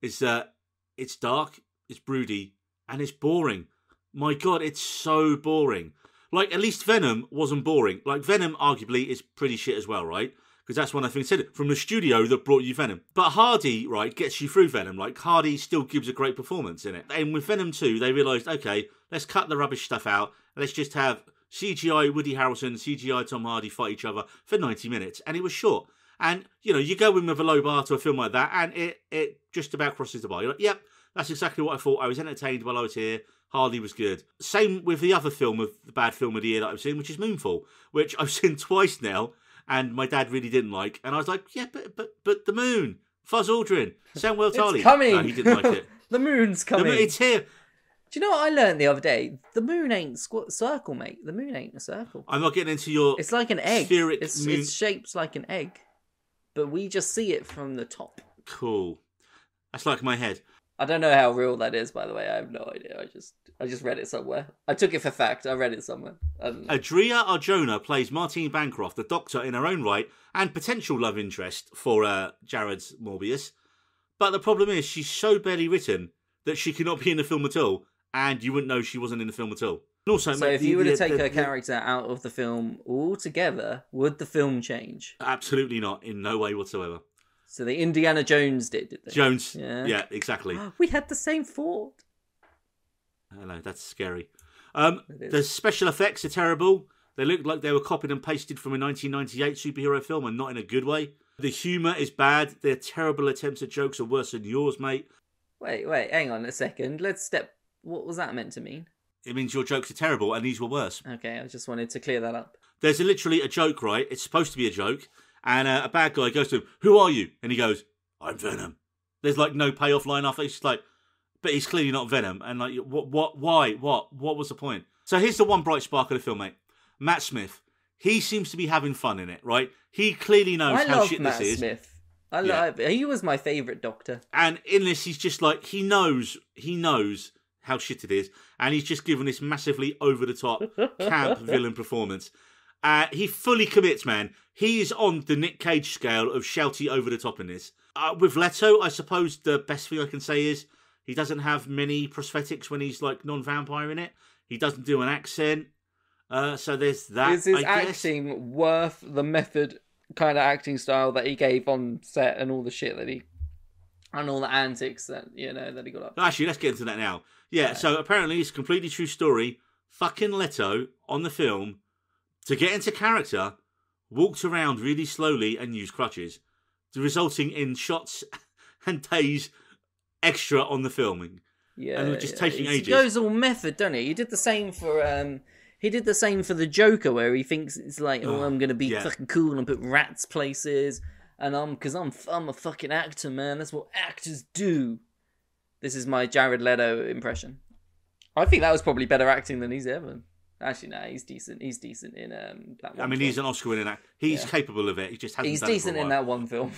is that it's dark, it's broody, and it's boring. My God, it's so boring. Like, at least Venom wasn't boring. Like, Venom arguably is pretty shit as well, right? Because that's one I think said it, from the studio that brought you Venom. But Hardy, right, gets you through Venom. Like, Hardy still gives a great performance in it. And with Venom 2, they realised, okay, let's cut the rubbish stuff out. Let's just have CGI Woody Harrelson, CGI Tom Hardy fight each other for 90 minutes. And it was short. And, you go in with a low bar to a film like that, and it just about crosses the bar. You're like, yep, that's exactly what I thought. I was entertained while I was here. Hardy was good. Same with the other film, of the bad film of the year that I've seen, which is Moonfall, which I've seen twice now. And my dad really didn't like. And I was like, yeah, but the moon. Fuzz Aldrin. Samuel Tarly. It's coming. No, he didn't like it. The moon's coming. It's here. Do you know what I learned the other day? The moon ain't circle, mate. The moon ain't a circle. I'm not getting into your... It's like an egg. It's shaped like an egg. But we just see it from the top. Cool. That's like my head. I don't know how real that is, by the way. I have no idea. I just read it somewhere. I took it for fact. I read it somewhere. Adria Arjona plays Martine Bancroft, a doctor in her own right, and potential love interest for Jared's Morbius. But the problem is, she's so barely written that she cannot be in the film at all, and you wouldn't know she wasn't in the film at all. And also, so if you were to take her character out of the film altogether, would the film change? Absolutely not, in no way whatsoever. So the Indiana Jones did they? Jones, yeah, exactly. We had the same thought. Hello, that's scary. The special effects are terrible. They look like they were copied and pasted from a 1998 superhero film, and not in a good way. The humour is bad. Their terrible attempts at jokes are worse than yours, mate. Wait, hang on a second. What was that meant to mean? It means your jokes are terrible, and these were worse. Okay, I just wanted to clear that up. There's literally a joke, right? It's supposed to be a joke. And a bad guy goes to him, "Who are you?" And he goes, "I'm Venom." There's like no payoff line after. It's just like, but he's clearly not Venom. And like, why? What was the point? So here's the one bright spark of the film, mate. Matt Smith. He seems to be having fun in it, right? He clearly knows how shit Matt this is. Smith. I love it. He was my favourite Doctor. And in this, he's just like, he knows how shit it is. And he's just given this massively over-the-top camp villain performance. He fully commits, man. He is on the Nick Cage scale of shouty over the top in this. With Leto, I suppose the best thing I can say is he doesn't have many prosthetics when he's like non-vampire in it. He doesn't do an accent. So there's that. Is his acting worth the method kind of acting style that he gave on set and all the shit that he... and all the antics that, that he got up to? Actually, let's get into that now. Yeah, so apparently it's a completely true story. fucking Leto on the film, to get into character, walked around really slowly and used crutches, resulting in shots and days extra on the filming. Yeah, and just taking ages. He goes all method, doesn't he? He did the same for the Joker, where he thinks it's like, I'm gonna be fucking cool and put rats places, and I'm a fucking actor, man. That's what actors do. This is my Jared Leto impression. I think that was probably better acting than he's ever. Actually, no, he's decent. He's decent in that one. I mean, he's an Oscar-winning actor. He's capable of it. He just hasn't. He's done decent it for a in while. that one film.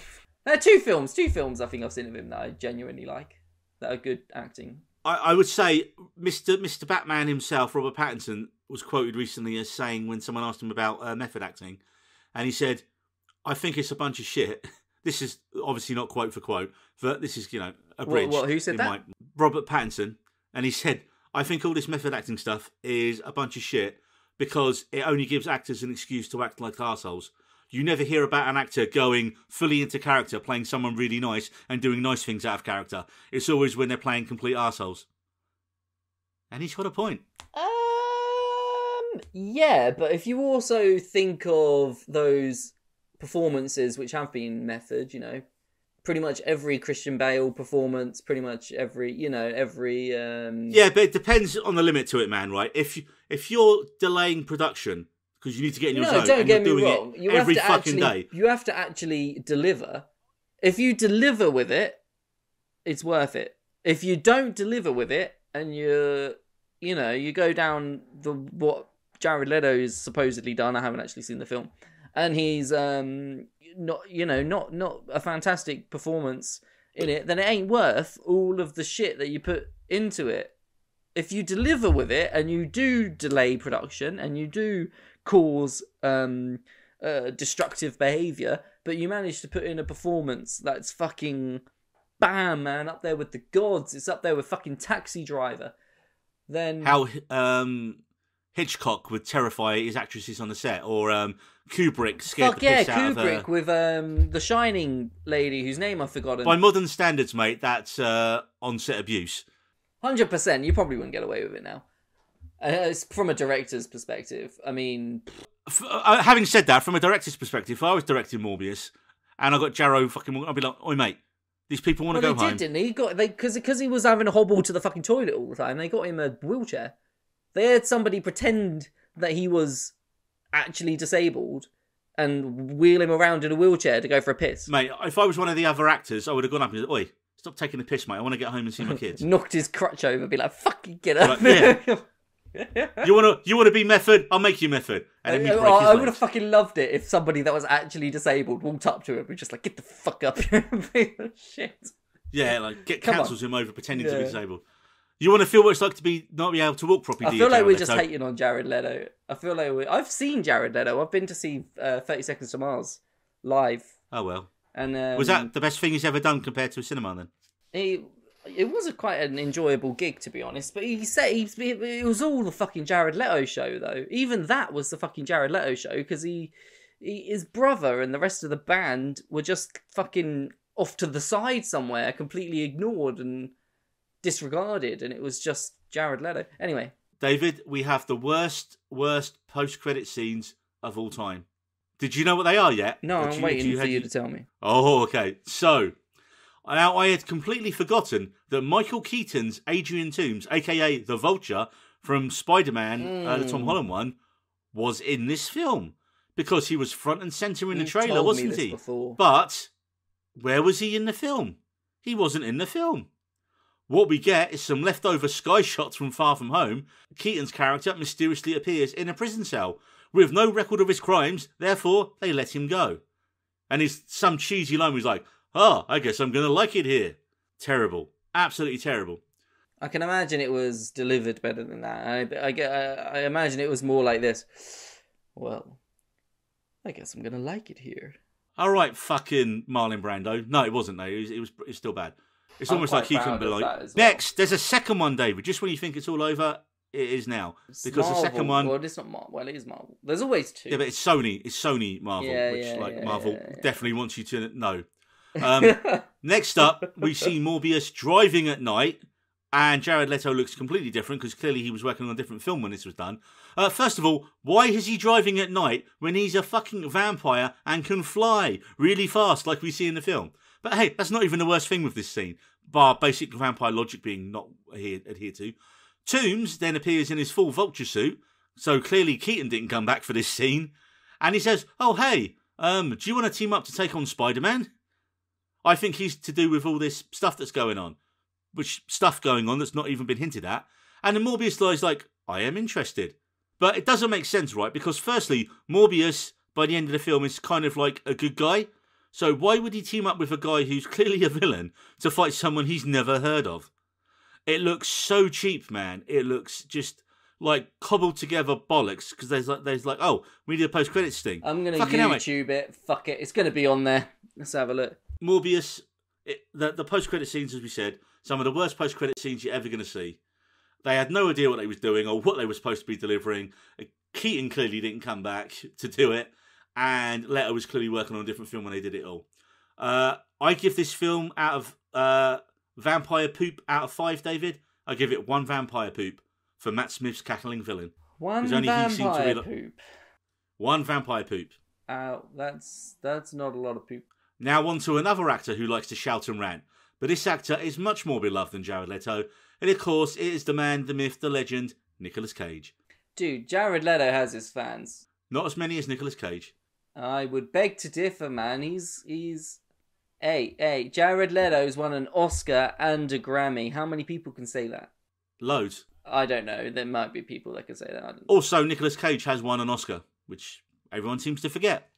No, two films. I think I've seen of him that I genuinely like. That are good acting. I would say Mr. Batman himself, Robert Pattinson, was quoted recently as saying when someone asked him about method acting, and he said, "I think it's a bunch of shit." This is obviously not quote for quote, but this is a bridge. What? Who said that? Robert Pattinson, and he said, "I think all this method acting stuff is a bunch of shit because it only gives actors an excuse to act like arseholes. You never hear about an actor going fully into character, playing someone really nice and doing nice things out of character. It's always when they're playing complete arseholes." And he's got a point. Yeah, but if you also think of those performances which have been method, pretty much every Christian Bale performance, pretty much every. Yeah, but it depends on the limit to it, man, right? If you're delaying production because you need to get in your zone, don't and get you're me doing wrong. it every fucking day. You have to actually deliver. If you deliver with it, it's worth it. If you don't deliver with it, and you go down what Jared Leto's supposedly done. I haven't actually seen the film, and he's not a fantastic performance in it. Then it ain't worth all of the shit that you put into it. If you deliver with it, and you do delay production, and you do cause destructive behaviour, but you manage to put in a performance that's fucking bam, man, up there with the gods. It's up there with fucking Taxi Driver. Then how Hitchcock would terrify his actresses on the set, or Kubrick scared the piss out of her. Kubrick with the Shining lady whose name I've forgotten. By modern standards, mate, that's on-set abuse. 100%. You probably wouldn't get away with it now. It's from a director's perspective. I mean, having said that, from a director's perspective, if I was directing Morbius and I got Jarrow fucking, I'd be like, "Oi, mate, these people want to go home." Didn't he? Because he was having a hobble to the fucking toilet all the time. They got him a wheelchair. They had somebody pretend that he was actually disabled and wheel him around in a wheelchair to go for a piss. Mate, if I was one of the other actors, I would have gone up and said, "Oi, stop taking the piss, mate. I want to get home and see my kids." Knocked his crutch over, be like, "Fucking get up." Like, yeah. You want to be method? I'll make you method. And then you break his I legs. would have fucking loved it if somebody that was actually disabled walked up to him and just like, "Get the fuck up." Shit. Yeah, like cancels him over pretending to be disabled. You want to feel what it's like to not be able to walk properly. I feel like we're just hating on Jared Leto. I feel like I've seen Jared Leto. I've been to see 30 Seconds to Mars live. Oh well. And was that the best thing he's ever done compared to a cinema then? It was quite an enjoyable gig, to be honest. But he said it was all the fucking Jared Leto show, though. Even that was the fucking Jared Leto show, because his brother and the rest of the band were just fucking off to the side somewhere, completely ignored and disregarded, and it was just Jared Leto. Anyway, David, we have the worst post-credit scenes of all time. Did you know what they are yet? No, I'm waiting for you to tell me. Oh, okay. So, now I had completely forgotten that Michael Keaton's Adrian Toomes, aka the Vulture from Spider-Man, the Tom Holland one, was in this film because he was front and centre in the trailer, wasn't he? Before. But where was he in the film? He wasn't in the film. What we get is some leftover sky shots from Far From Home. Keaton's character mysteriously appears in a prison cell with no record of his crimes, therefore they let him go. And he's some cheesy line where he's like, "Oh, I guess I'm going to like it here." Terrible. Absolutely terrible. I can imagine it was delivered better than that. I imagine it was more like this. "Well, I guess I'm going to like it here." All right, fucking Marlon Brando. No, it wasn't, though. It was still bad. It's almost like he couldn't be like, well. Next, there's a second one, David. Just when you think it's all over, it is now. Because Marvel. The second one... Well, it's not Marvel. Well, it is Marvel. There's always two. Yeah, but it's Sony. It's Sony Marvel, Marvel definitely wants you to know. Next up, we see Morbius driving at night And Jared Leto looks completely different because clearly he was working on a different film when this was done. First of all, why is he driving at night when he's a fucking vampire and can fly really fast like we see in the film? But hey, that's not even the worst thing with this scene, bar basic vampire logic being not adhered to. Toombs then appears in his full vulture suit, so clearly Keaton didn't come back for this scene. And he says, oh hey, do you want to team up to take on Spider-Man? I think he's to do with all this stuff that's going on. Which stuff going on that's not even been hinted at. And then Morbius guy's like, I am interested. But it doesn't make sense, right? Because firstly, Morbius, by the end of the film, is kind of like a good guy. So why would he team up with a guy who's clearly a villain to fight someone he's never heard of? It looks so cheap, man. It looks just like cobbled together bollocks. Because there's like, oh, we need a post-credits thing. I'm going to YouTube it. Fuck it. It's going to be on there. Let's have a look. Morbius, the post-credit scenes, as we said, some of the worst post-credit scenes you're ever going to see. They had no idea what they was doing or what they were supposed to be delivering. Keaton clearly didn't come back to do it. And Leto was clearly working on a different film when they did it all. I give this film out of vampire poop out of 5, David. I give it 1 vampire poop for Matt Smith's cackling villain. 1 vampire poop? 1 vampire poop. That's not a lot of poop. Now on to another actor who likes to shout and rant. But this actor is much more beloved than Jared Leto. And of course, it is the man, the myth, the legend, Nicolas Cage. Dude, Jared Leto has his fans. Not as many as Nicolas Cage. I would beg to differ, man. Hey, Jared Leto's won an Oscar and a Grammy. How many people can say that? Loads. I don't know. There might be people that can say that. Also, Nicolas Cage has won an Oscar, which everyone seems to forget,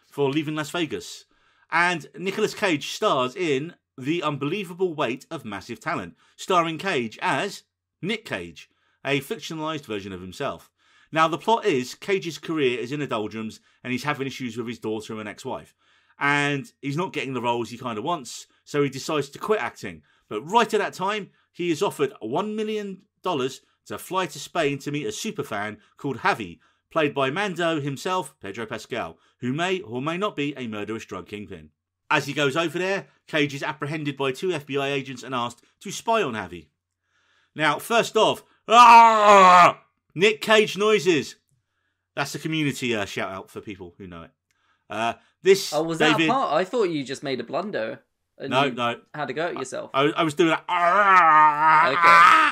for Leaving Las Vegas. And Nicolas Cage stars in The Unbelievable Weight of Massive Talent, starring Cage as Nick Cage, a fictionalised version of himself. Now, the plot is Cage's career is in the doldrums and he's having issues with his daughter and ex-wife. And he's not getting the roles he kind of wants, so he decides to quit acting. But right at that time, he is offered $1 million to fly to Spain to meet a superfan called Javi, played by Mando himself, Pedro Pascal, who may or may not be a murderous drug kingpin. As he goes over there, Cage is apprehended by 2 FBI agents and asked to spy on Javi. Now, first off, Nick Cage noises. That's the Community shout out for people who know it. Was that a part? I thought you just made a blunder. No. Had to go at yourself. I was doing that.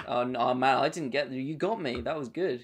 Okay. Oh man, I didn't get. You got me. That was good.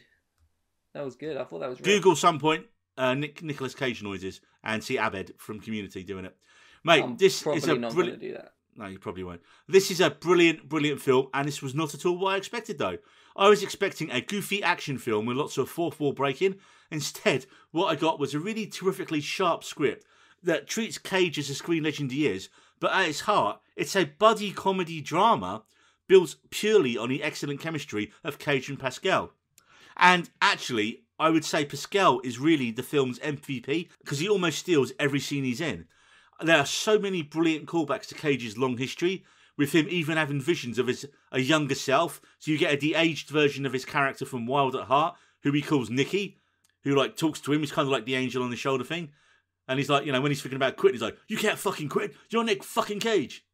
I thought that was real. Google some point Nicolas Cage noises and see Abed from Community doing it. Mate, this is a not going to do that. No, you probably won't. This is a brilliant film, and this was not at all what I expected, though. I was expecting a goofy action film with lots of fourth wall breaking. Instead, what I got was a really terrifically sharp script that treats Cage as a screen legend he is, but at its heart, it's a buddy comedy drama built purely on the excellent chemistry of Cage and Pascal. And actually, I would say Pascal is really the film's MVP because he almost steals every scene he's in. There are so many brilliant callbacks to Cage's long history, with him even having visions of a younger self. So you get a de-aged version of his character from Wild at Heart, who he calls Nicky, who like talks to him. He's kind of like the angel on the shoulder thing. And he's like, when he's thinking about quitting, he's like, you can't fucking quit. You're Nick fucking Cage.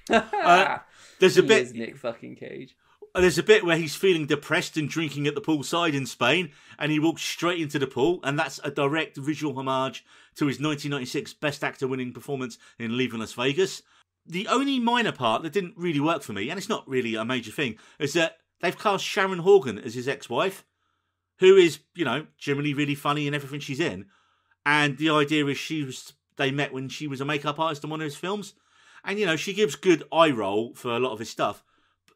There's a bit. Nick fucking Cage. There's a bit where he's feeling depressed and drinking at the poolside in Spain, and he walks straight into the pool, and that's a direct visual homage to his 1996 Best Actor winning performance in Leaving Las Vegas. The only minor part that didn't really work for me, and it's not really a major thing, is that they've cast Sharon Horgan as his ex-wife, who is, generally really funny in everything she's in. And the idea is they met when she was a makeup artist in one of his films. And, she gives good eye roll for a lot of his stuff.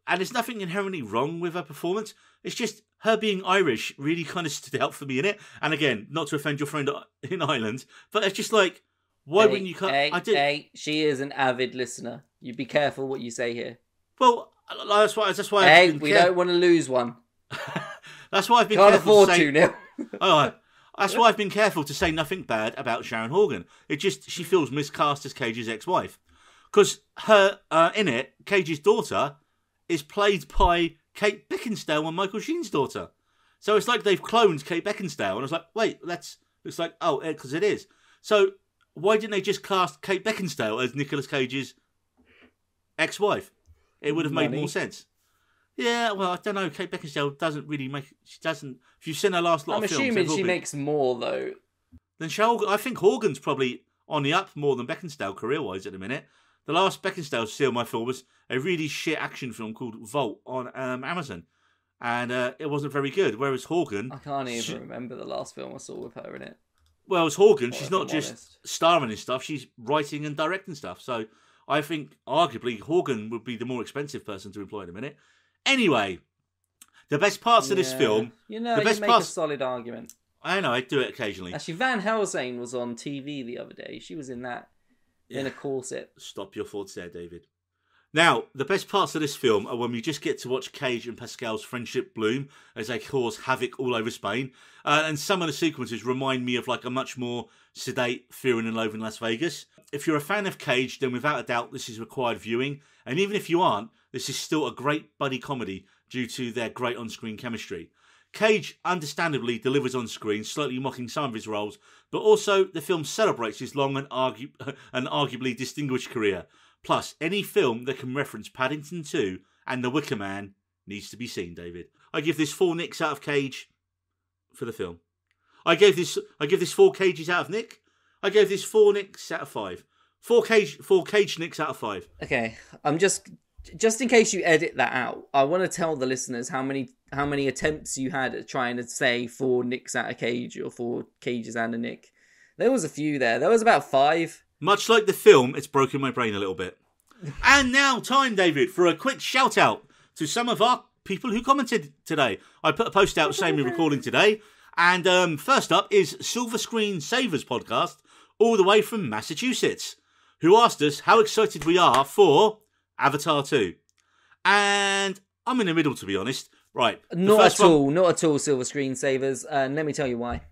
And there's nothing inherently wrong with her performance. It's just her being Irish really kind of stood out for me in it. And again, not to offend your friend in Ireland, but it's just like, why wouldn't you cut? Hey, she is an avid listener. You be careful what you say here. Well, that's why. Hey, we don't want to lose one. That's why I've been Can't careful afford to now. All right. That's why I've been careful to say nothing bad about Sharon Horgan. She feels miscast as Cage's ex-wife. Because her, in it, Cage's daughter is played by Kate Beckinsale and Michael Sheen's daughter. So it's like they've cloned Kate Beckinsale. And I was like, wait, it's like, oh, because it is. So why didn't they just cast Kate Beckinsale as Nicolas Cage's ex-wife? It would have made more sense. Yeah, well, I don't know. Kate Beckinsale doesn't really make. She doesn't. If you've seen her last lot I'm of films, assuming she makes more though. Then I think Horgan's probably on the up more than Beckinsale career-wise at the minute. The last Beckinsale film I saw was a really shit action film called Vault on Amazon, and it wasn't very good. Whereas Horgan, I can't even remember the last film I saw with her in it. well, as Horgan, she's if not I'm just honest. starring in stuff; she's writing and directing stuff. So I think arguably Horgan would be the more expensive person to employ in a minute. Anyway, the best parts of this film, You know, the best you make parts. a solid argument. I know I do it occasionally. Actually, Van Helsing was on TV the other day. She was in that, in a corset. Stop your thoughts there, David. Now, the best parts of this film are when we just get to watch Cage and Pascal's friendship bloom as they cause havoc all over Spain. And some of the sequences remind me of like a much more sedate Fear and Loathing in Las Vegas. If you're a fan of Cage, then without a doubt this is required viewing. And even if you aren't, this is still a great buddy comedy due to their great on-screen chemistry. Cage understandably delivers on screen, slightly mocking some of his roles, but also the film celebrates his long and arguably distinguished career. Plus, any film that can reference Paddington 2 and The Wicker Man needs to be seen, David. I give this 4 nicks out of Cage for the film. I give this 4 cages out of Nick. I gave this 4 nicks out of 5. 4 cage nicks out of 5. Okay, I'm just in case you edit that out, I want to tell the listeners how many attempts you had at trying to say 4 nicks out of Cage or 4 cages and a nick. There was a few there. There was about 5. Much like the film, it's broken my brain a little bit. And now time, David, for a quick shout out to some of our people who commented today. I put a post out saying we're recording today. And first up is Silver Screen Savers podcast, all the way from Massachusetts, who asked us how excited we are for Avatar 2. And I'm in the middle, to be honest. Right. Not at all, Silver Screen Savers. And let me tell you why.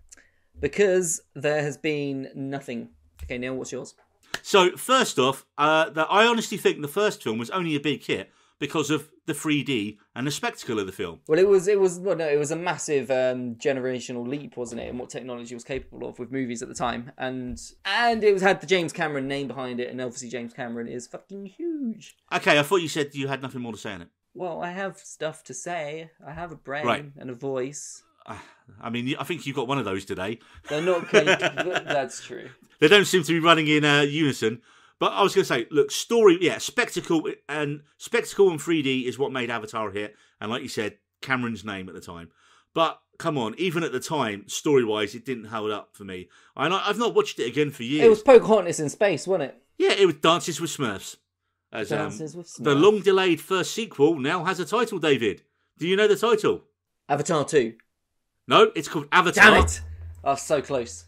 Because there has been nothing. Okay, Neil, what's yours? So, first off, I honestly think the first film was only a big hit because of the 3D and the spectacle of the film. Well, it was a massive generational leap, wasn't it, in what technology was capable of with movies at the time, and it had the James Cameron name behind it, and obviously James Cameron is fucking huge. Okay, I thought you said you had nothing more to say on it. Well, I have stuff to say. I have a brain and a voice. I mean, I think you've got one of those today. They're not cake. That's true. They don't seem to be running in unison. But I was going to say, look, spectacle and 3D is what made Avatar a hit. And like you said, Cameron's name at the time. But come on, even at the time, story-wise, it didn't hold up for me. I've not watched it again for years. It was Pocahontas in space, wasn't it? Yeah, it was Dances with Smurfs. Dances with Smurfs. The long-delayed first sequel now has a title, David. Do you know the title? Avatar 2. No, it's called Avatar. Damn it! Oh, so close.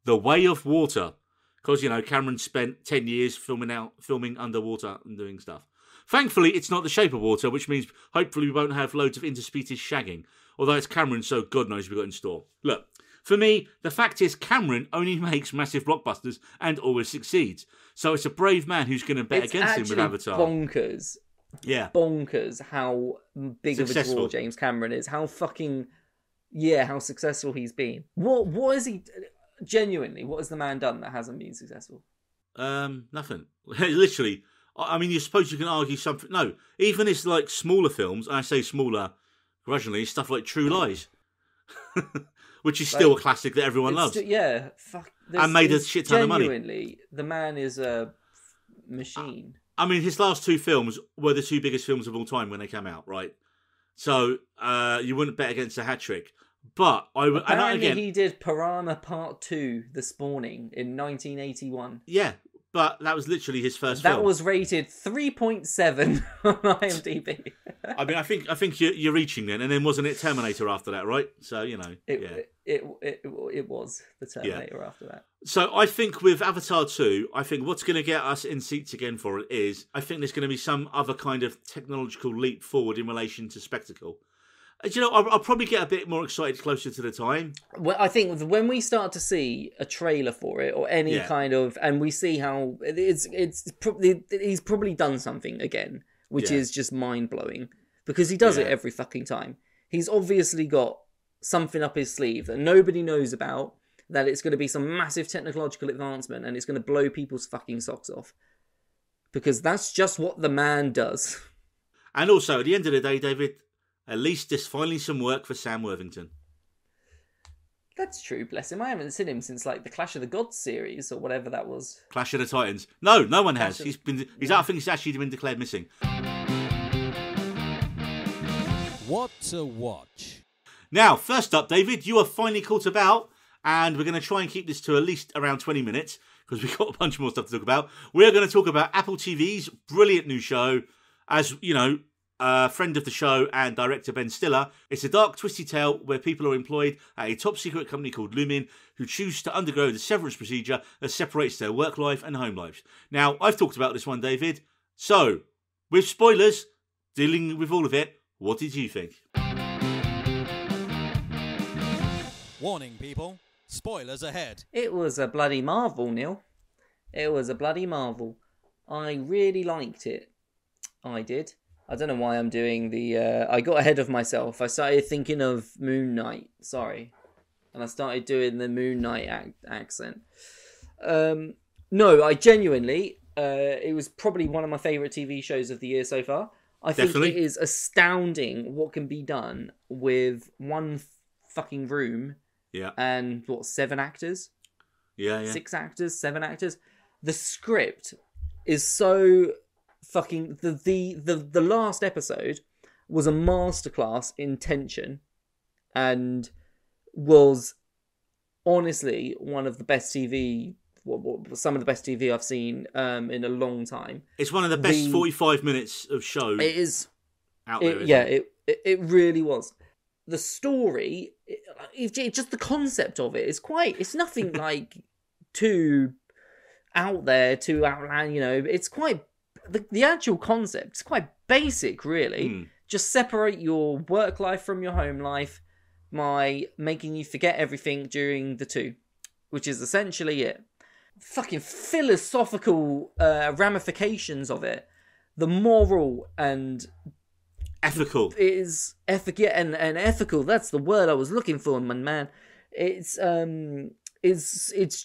The Way of Water. Because, Cameron spent 10 years filming underwater and doing stuff. Thankfully, it's not The Shape of Water, which means hopefully we won't have loads of interspecies shagging. Although it's Cameron, so God knows we've got in store. Look, for me, the fact is Cameron only makes massive blockbusters and always succeeds. So it's a brave man who's going to bet against him with Avatar. Bonkers. Yeah. Bonkers how big of a draw James Cameron is. How fucking... Yeah, how successful he's been. What is he... Genuinely, what has the man done that hasn't been successful? Nothing. Literally. I mean, you suppose you can argue something. No, even his like smaller films, and I say smaller grudgingly, stuff like True Lies, which is still a classic that everyone loves. Fuck. And made a shit ton of money. Genuinely, the man is a machine. I mean, his last 2 films were the 2 biggest films of all time when they came out, right? So you wouldn't bet against a hat trick. But apparently he did Piranha Part 2 The Spawning in 1981. Yeah, but that was literally his first film. That was rated 3.7 on IMDb. I mean, I think you're reaching then, and then wasn't it Terminator after that, right? So it was the Terminator after that. So I think with Avatar 2, I think what's going to get us in seats again for it is I think there's going to be some other kind of technological leap forward in relation to spectacle. I'll probably get a bit more excited closer to the time. Well, I think when we start to see a trailer for it or any kind of, and we see how he's probably done something again, which is just mind blowing because he does it every fucking time. He's obviously got something up his sleeve that nobody knows about. That it's going to be some massive technological advancement and it's going to blow people's fucking socks off because that's just what the man does. And also, at the end of the day, David, at least there's finally some work for Sam Worthington. That's true, bless him. I haven't seen him since like the Clash of the Gods series or whatever that was. Clash of the Titans. No one has. I think he's actually been declared missing. What to watch? Now, first up, David, you are finally caught about, and we're going to try and keep this to at least around 20 minutes because we've got a bunch more stuff to talk about. We're going to talk about Apple TV's brilliant new show. As you know, friend of the show and director Ben Stiller, it's a dark, twisty tale where people are employed at a top-secret company called Lumen who choose to undergo the severance procedure that separates their work life and home lives. Now, I've talked about this one, David. So, with spoilers, dealing with all of it, what did you think? Warning, people. Spoilers ahead. It was a bloody marvel, Neil. It was a bloody marvel. I really liked it. I did. I don't know why I'm doing the... I got ahead of myself. I started thinking of Moonknight. Sorry. And I started doing the Moonknight accent. No, I genuinely... it was probably one of my favourite TV shows of the year so far. I think it is astounding what can be done with one fucking room. Yeah. And, 7 actors? Yeah. 6 actors? 7 actors? The script is so... fucking the last episode was a masterclass in tension and was honestly one of the best TV, some of the best TV I've seen in a long time. It's one of the best 45 minutes of show. It is out there. It really was. The story, just the concept of it is it's nothing like too out there, too outland. It's quite. The actual concept is quite basic, really. Just separate your work life from your home life by making you forget everything during the 2, which is essentially it. Fucking philosophical ramifications of it. The moral and... ethical. Is ethical, and ethical, that's the word I was looking for, man. It's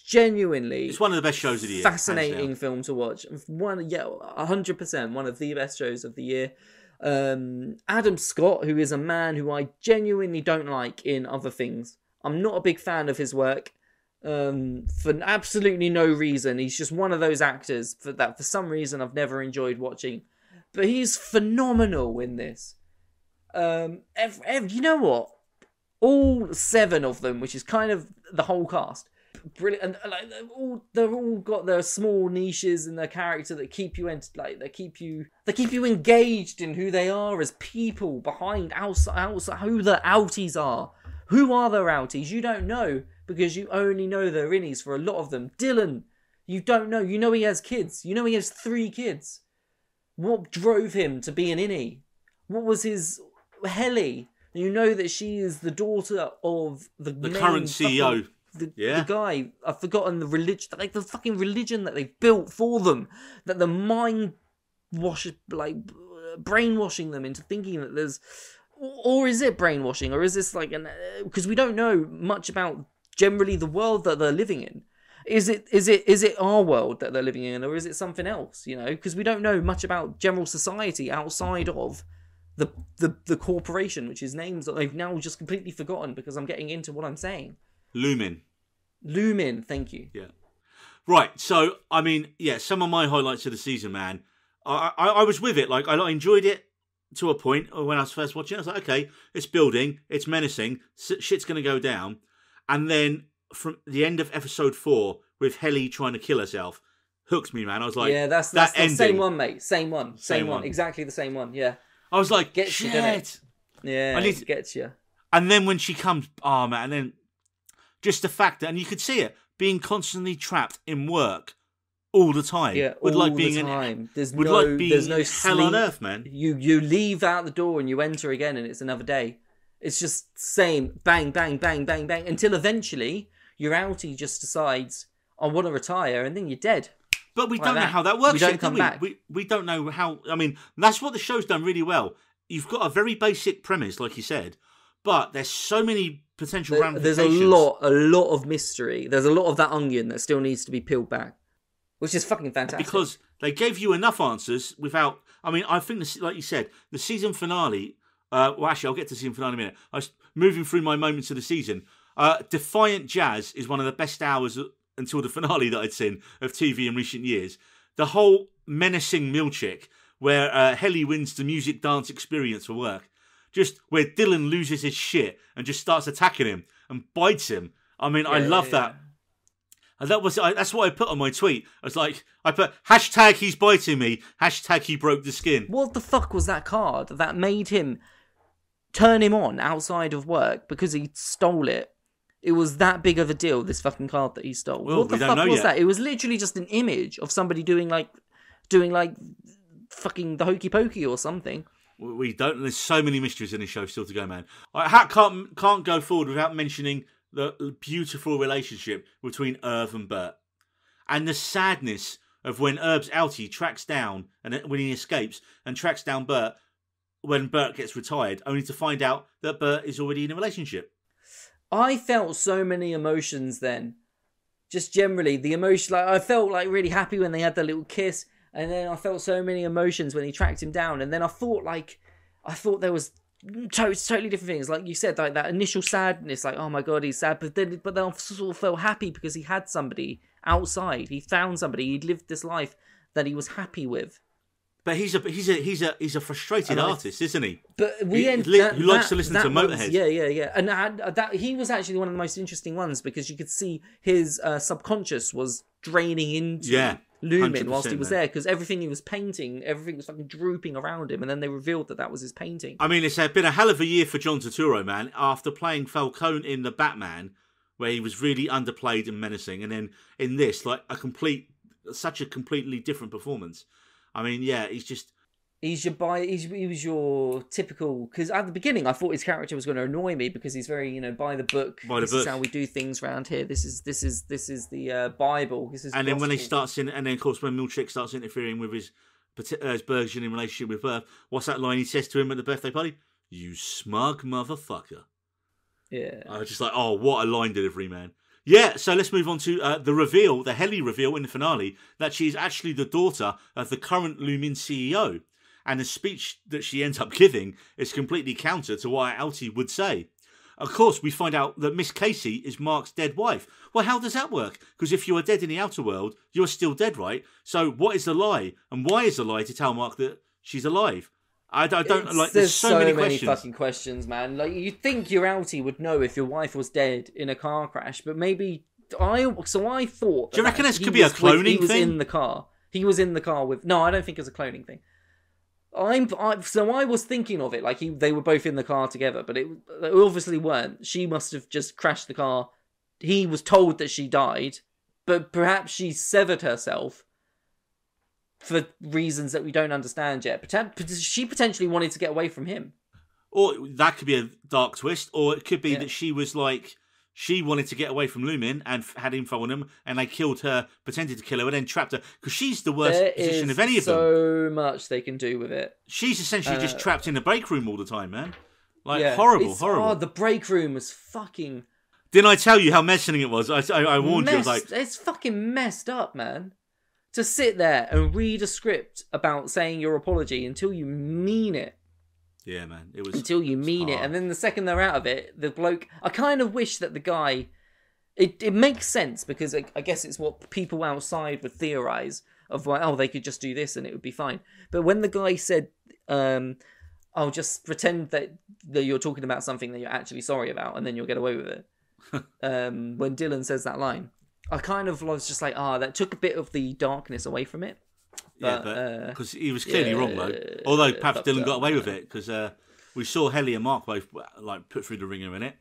genuinely... It's one of the best shows of the year. Fascinating film to watch. 100% one of the best shows of the year. Adam Scott, who is a man who I genuinely don't like in other things. I'm not a big fan of his work. For absolutely no reason. He's just one of those actors that for some reason I've never enjoyed watching. But he's phenomenal in this. You know what? All 7 of them, which is kind of the whole cast, brilliant, and like they're all got their small niches in their character that keep you they keep you engaged in who they are as people behind outside who the outies are. Who are their outies? You don't know because you only know their innies for a lot of them. Dylan, you don't know. You know he has kids. You know he has 3 kids. What drove him to be an innie? What was his Helly? You know that she is the daughter of the current CEO. The guy, I've forgotten the religion, the fucking religion that they've built for them. That the brainwashing them into thinking that there's... Or is it brainwashing? Or is this because we don't know much about generally the world that they're living in. Is it our world that they're living in, or is it something else? Because we don't know much about general society outside of the corporation, which is names that I've now just completely forgotten because I'm getting into what I'm saying. Lumen, thank you. Yeah. Right, so, some of my highlights of the season, man, I was with it. I enjoyed it to a point when I was first watching it. I was like, okay, it's building, it's menacing, shit's going to go down. And then from the end of episode 4, with Helly trying to kill herself, hooked me, man. I was like, yeah, that's the same one, mate. Same one. Exactly the same one, yeah. I was like, gets shit. You, doesn't it? Yeah, it gets you. And then when she comes, man, and then just the fact that, and you could see it, being constantly trapped in work all the time. Yeah, all the time. There's no hell on earth, man. You leave out the door and you enter again and it's another day. It's just same, bang, bang, bang, bang, bang, until eventually your outie just decides, I want to retire, and then you're dead. But we don't know how that works. We don't come back. We don't know how... that's what the show's done really well. You've got a very basic premise, like you said, but there's so many potential ramifications. There's a lot of mystery. There's a lot of that onion that still needs to be peeled back, which is fucking fantastic. Because they gave you enough answers without... I mean, I think, like you said, the season finale... well, actually, I'll get to the season finale in a minute. I was moving through my moments of the season. Defiant Jazz is one of the best hours until the finale that I'd seen of TV in recent years. The whole menacing Milchick, where Helly wins the music dance experience for work. Just where Dylan loses his shit and just starts attacking him and bites him. I mean, I love that. And that's what I put on my tweet. I was like, I put hashtag he's biting me, hashtag he broke the skin. What the fuck was that card that made him turn him on outside of work because he stole it? It was that big of a deal, this fucking card that he stole. Well, what the fuck was that? It was literally just an image of somebody doing like fucking the hokey pokey or something. We don't. There's so many mysteries in this show still to go, man. I can't go forward without mentioning the beautiful relationship between Irv and Bert, and the sadness of when Irv's outie tracks down and when he escapes and tracks down Bert when Bert gets retired, only to find out that Bert is already in a relationship. I felt so many emotions then. Just generally, the emotion. Like I felt like really happy when they had the little kiss. And then I felt so many emotions when he tracked him down. And then I thought there was totally different things. Like you said, like that initial sadness, like, oh my God, he's sad. But then I sort of felt happy because he had somebody outside. He found somebody. He'd lived this life that he was happy with. But he's a frustrated artist, isn't he? But who likes to listen to Motorhead. Yeah. And that he was actually one of the most interesting ones because you could see his subconscious was draining into Lumen whilst he was there because everything he was painting, everything was fucking drooping around him, and then they revealed that was his painting. I mean, it's been a hell of a year for John Turturro, man. After playing Falcone in The Batman, where he was really underplayed and menacing, and then in this, like such a completely different performance. I mean, yeah, he was your typical. Because at the beginning, I thought his character was going to annoy me because he's very, by the book. This is how we do things around here. This is the Bible. This is. And then when he starts and then of course when Milchick starts interfering with his burgeoning relationship with Bert, what's that line he says to him at the birthday party? You smug motherfucker. Yeah. I was just like, oh, what a line delivery, man. Yeah, so let's move on to the reveal, the Helly reveal in the finale, that she's actually the daughter of the current Lumin CEO. And the speech that she ends up giving is completely counter to what Outie would say. Of course, we find out that Miss Casey is Mark's dead wife. Well, how does that work? Because if you are dead in the outer world, you're still dead, right? So what is the lie? And why is the lie to tell Mark that she's alive? I don't like. There's so many questions. Fucking questions, man. Like you'd think your outie would know if your wife was dead in a car crash, but maybe I thought. Do you reckon this could be a cloning thing? He was in the car. He was in the car with. No, I don't think it's a cloning thing. So I was thinking of it like they were both in the car together, but they obviously weren't. She must have just crashed the car. He was told that she died, but perhaps she severed herself. For reasons that we don't understand yet. She potentially wanted to get away from him. Or that could be a dark twist. Or it could be that she was like... She wanted to get away from Lumin and had info on him. And they killed her, pretended to kill her, and then trapped her. Because she's the worst position of any of them. So much they can do with it. She's essentially just trapped in the break room all the time, man. Horrible. Oh, the break room was fucking... Didn't I tell you how menacing it was? I warned you. I was like... It's fucking messed up, man. To sit there and read a script about saying your apology until you mean it. Yeah, man. It was until you mean it. And then the second they're out of it, the bloke... I kind of wish that the guy... It makes sense because I guess it's what people outside would theorise of like, oh, they could just do this and it would be fine. But when the guy said, I'll just pretend that you're talking about something that you're actually sorry about and then you'll get away with it. When Dylan says that line... I kind of was just like, that took a bit of the darkness away from it. But because he was clearly wrong, though. Although perhaps Dylan got away with it, because we saw Helly and Mark both like put through the ringer in it.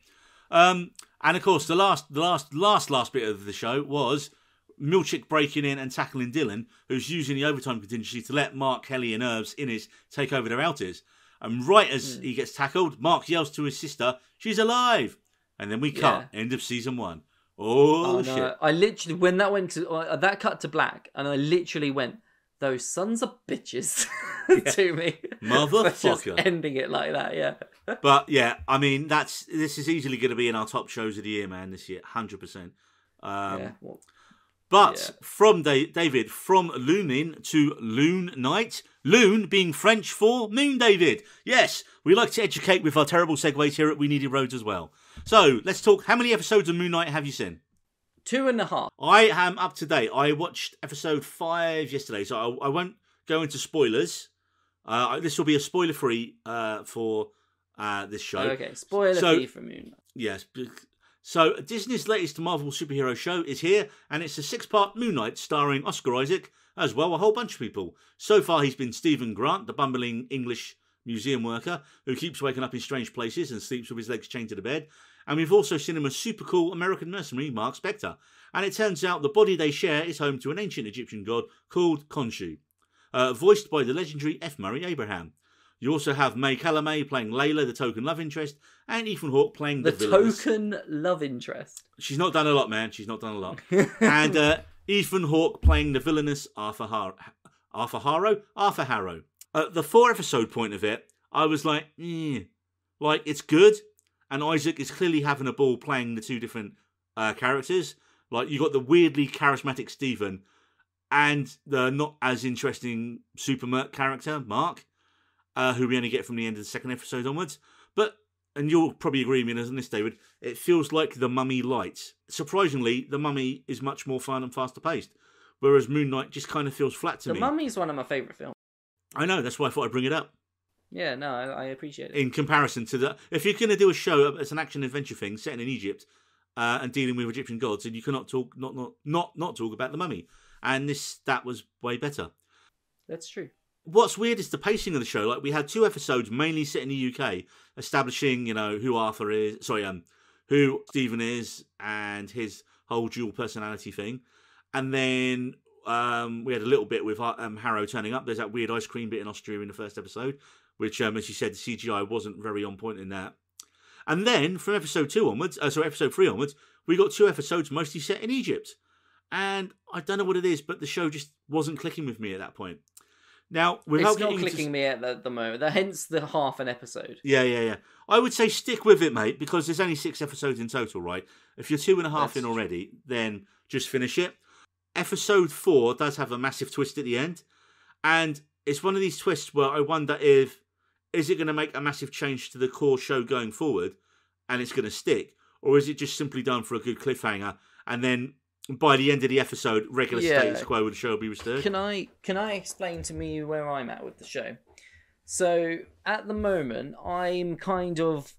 And of course, the last bit of the show was Milchick breaking in and tackling Dylan, who's using the overtime contingency to let Mark, Helly, and Irv's Innes take over their outers. And right as he gets tackled, Mark yells to his sister, "She's alive!" And then we cut. End of season 1. Oh shit! No. I literally, when that went to that cut to black, and I literally went, "Those sons of bitches," to me, motherfucker. Just ending it like that, yeah. But yeah, I mean, this is easily going to be in our top shows of the year, man. This year, 100%. But But from David, from Loonin to Loon Night. Loon being French for Moon, David. Yes, we like to educate with our terrible segues here at We Needed Roads as well. So, let's talk. How many episodes of Moon Knight have you seen? 2.5. I am up to date. I watched episode 5 yesterday, so I won't go into spoilers. This will be a spoiler-free for this show. Okay, spoiler-free for Moon Knight. Yes. So, Disney's latest Marvel superhero show is here, and it's a 6-part Moon Knight starring Oscar Isaac, as well a whole bunch of people. So far, he's been Stephen Grant, the bumbling English museum worker who keeps waking up in strange places and sleeps with his legs chained to the bed. And we've also seen him as super cool American mercenary Mark Spector. And it turns out the body they share is home to an ancient Egyptian god called Khonshu, voiced by the legendary F. Murray Abraham. You also have May Calamay playing Layla, the token love interest, and Ethan Hawke playing the villainous. Token love interest. She's not done a lot, man. She's not done a lot. And Ethan Hawke playing the villainous Arthur Harrow. The 4-episode point of it, I was like, it's good, and Isaac is clearly having a ball playing the two different characters. Like, you got the weirdly charismatic Stephen, and the not as interesting Super Merc character, Mark, who we only get from the end of the 2nd episode onwards. But, and you'll probably agree with me on this, David, it feels like The Mummy light. Surprisingly, The Mummy is much more fun and faster paced, whereas Moon Knight just kind of feels flat to me. The Mummy is one of my favourite films. I know, that's why I thought I'd bring it up. Yeah, no, I appreciate it. In comparison to the... If you're going to do a show as an action-adventure thing set in Egypt and dealing with Egyptian gods, then you cannot talk not talk about The Mummy. And that was way better. That's true. What's weird is the pacing of the show. Like, we had 2 episodes mainly set in the UK, establishing, who Arthur is... who Stephen is and his whole dual personality thing. And then... we had a little bit with Harrow turning up. There's that weird ice cream bit in Austria in the 1st episode, which, as you said, the CGI wasn't very on point in that. And then from episode 3 onwards, we got 2 episodes mostly set in Egypt. And I don't know what it is, but the show just wasn't clicking with me at that point. Now, it's not clicking me at the moment. Hence the half an episode. Yeah. I would say stick with it, mate, because there's only 6 episodes in total, right? If you're 2.5 in already, then just finish it. Episode 4 does have a massive twist at the end, and it's one of these twists where I wonder is it going to make a massive change to the core show going forward, and it's going to stick, or is it just simply done for a good cliffhanger, and then by the end of the episode, regular status quo with the show will be restored? Can I explain to me where I'm at with the show? So at the moment, I'm kind of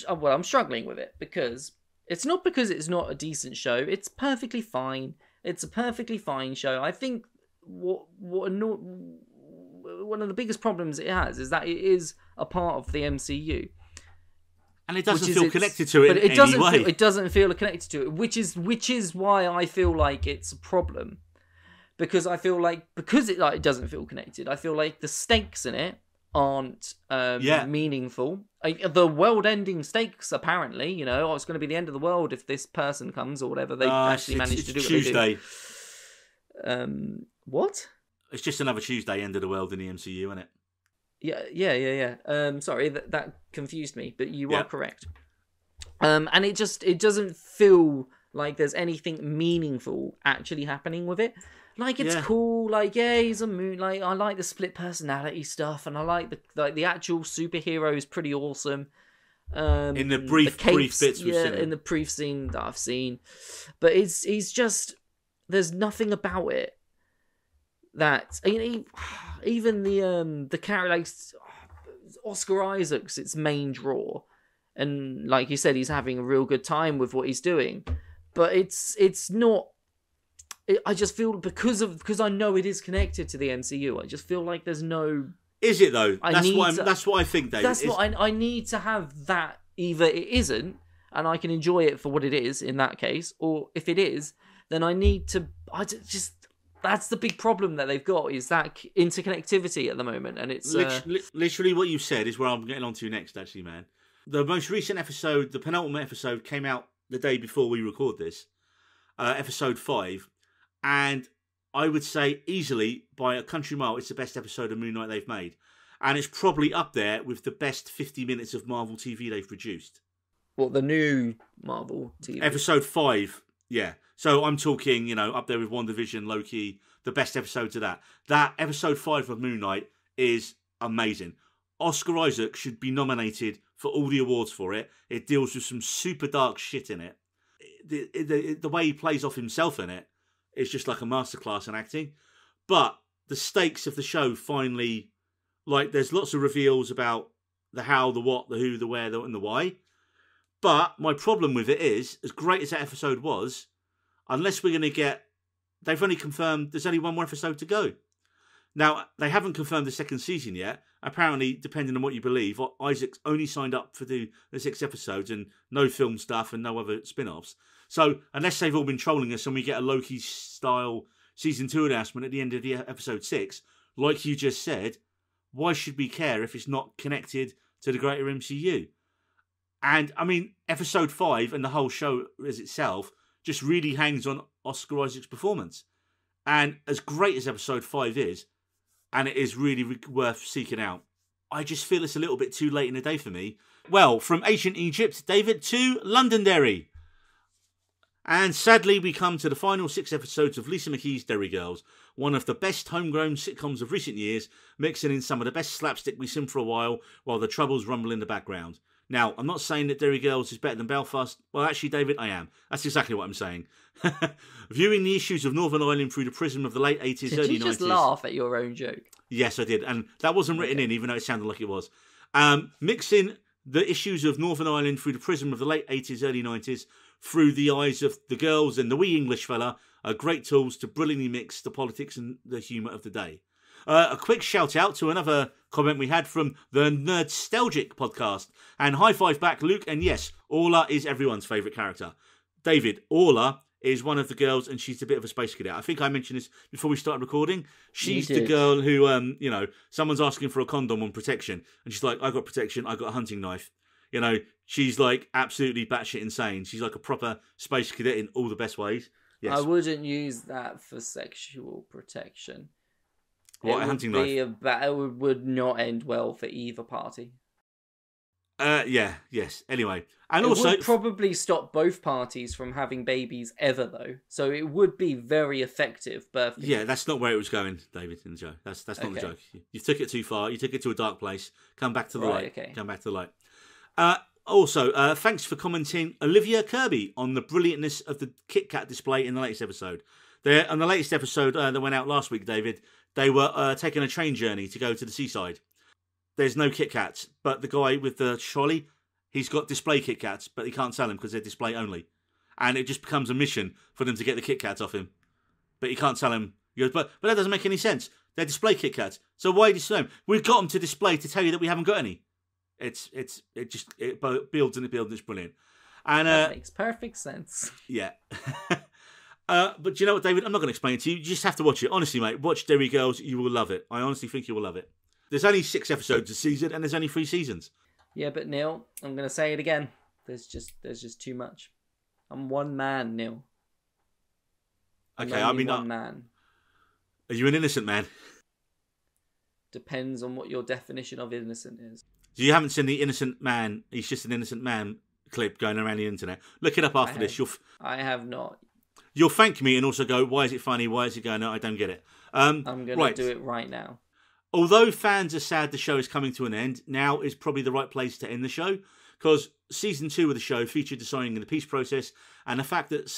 I'm struggling with it because it's not a decent show. It's perfectly fine. It's a perfectly fine show. I think one of the biggest problems it has is that it is a part of the MCU. And it doesn't feel connected to it in any way. It doesn't feel connected to it, which is why I feel like it's a problem. Because I feel like, it doesn't feel connected, I feel like the stakes in it aren't meaningful. The world-ending stakes, apparently, it's going to be the end of the world if this person comes or whatever. They actually managed to do Tuesday. What they do. What? It's just another Tuesday, end of the world in the MCU, isn't it? Yeah. Sorry, that confused me, but you are correct. And it doesn't feel like there's anything meaningful actually happening with it. Like, it's cool, like, he's a moon, like, I like the split personality stuff, and I like the actual superhero is pretty awesome. In the brief bits we've seen. In the brief scene that I've seen. But he's just, there's nothing about it that, even the character, like, Oscar Isaac's its main draw. And like you said, he's having a real good time with what he's doing. But it's not... I just feel because I know it is connected to the MCU. I just feel like there's no. Is it though? That's what I think, David. That's what I need to have. That either it isn't, and I can enjoy it for what it is in that case, or if it is, then I need to. That's the big problem that they've got, is that interconnectivity at the moment, and it's literally what you said is where I'm getting on to next. Actually, man, the most recent episode, the penultimate episode, came out the day before we record this, episode 5. And I would say easily, by a country mile, it's the best episode of Moon Knight they've made. And it's probably up there with the best 50 minutes of Marvel TV they've produced. What, the new Marvel TV? Episode 5 Yeah. So I'm talking, you know, up there with WandaVision, Loki, the best episodes of that. That episode 5 of Moonknight is amazing. Oscar Isaac should be nominated for all the awards for it. It deals with some super dark shit in it. The way he plays off himself in it is just like a masterclass in acting. But the stakes of the show finally, like, there's lots of reveals about the how, the what, the who, the where, and the why. But my problem with it is, as great as that episode was, unless we're going to get... They've only confirmed there's only one more episode to go. Now, they haven't confirmed the second season yet. Apparently, depending on what you believe, Isaac's only signed up for the 6 episodes and no film stuff and no other spin-offs. So, unless they've all been trolling us and we get a Loki-style season 2 announcement at the end of the episode 6, like you just said, why should we care if it's not connected to the greater MCU? And, I mean, episode 5 and the whole show as itself just really hangs on Oscar Isaac's performance. And as great as episode 5 is, and it is really worth seeking out, I just feel it's a little bit too late in the day for me. Well, from ancient Egypt, David, to Londonderry. And sadly, we come to the final 6 episodes of Lisa McKee's Derry Girls, one of the best homegrown sitcoms of recent years, mixing in some of the best slapstick we've seen for a while the troubles rumble in the background. Now, I'm not saying that Derry Girls is better than Belfast. Well, actually, David, I am. That's exactly what I'm saying. Viewing the issues of Northern Ireland through the prism of the late 80s, early 90s... Did you just laugh at your own joke? Yes, I did. And that wasn't written in, even though it sounded like it was. Mixing the issues of Northern Ireland through the prism of the late 80s, early 90s, through the eyes of the girls and the wee English fella, are great tools to brilliantly mix the politics and the humour of the day. A quick shout out to another comment we had from the Nerdstalgic podcast. And high five back, Luke. And yes, Orla is everyone's favourite character. David, Orla is one of the girls, and she's a bit of a space cadet. I think I mentioned this before we started recording. She's the girl who, someone's asking for a condom on protection. And she's like, I got protection, I got a hunting knife. You know, she's like absolutely batshit insane. She's like a proper space cadet in all the best ways. Yes. I wouldn't use that for sexual protection. What, a hunting knife? It would not end well for either party. Yes. Anyway, and it also would probably stop both parties from having babies ever, though. So it would be very effective birth. Yeah, that's not where it was going, David. In the joke, that's not the joke. You took it too far. You took it to a dark place. Come back to the light. Okay. Come back to the light. Also, thanks for commenting, Olivia Kirby, on the brilliantness of the Kit Kat display in the latest episode. On the latest episode that went out last week, David, they were taking a train journey to go to the seaside. There's no Kit Kats, but the guy with the trolley, he's got display Kit Kats, but he can't sell them because they're display only. And it just becomes a mission for them to get the Kit Kats off him. But he can't sell them. He goes, but that doesn't make any sense. They're display Kit Kats. So why display them? We've got them to display to tell you that we haven't got any. It builds and it's brilliant. And that makes perfect sense. Yeah. But you know what, David? I'm not going to explain it to you. You just have to watch it. Honestly, mate, watch Derry Girls. You will love it. I honestly think you will love it. There's only 6 episodes a season, and there's only 3 seasons. Yeah, but Neil, I'm going to say it again. There's just too much. I'm one man, Neil. Okay, I mean, one man. Are you an innocent man? Depends on what your definition of innocent is. So you haven't seen the innocent man, he's just an innocent man clip going around the internet. Look it up after this. I have not. You'll thank me and also go, why is it funny? Why is it going, no, I don't get it. I'm going to do it right now. Although fans are sad the show is coming to an end, now is probably the right place to end the show, because season 2 of the show featured the signing of the peace process, and the fact that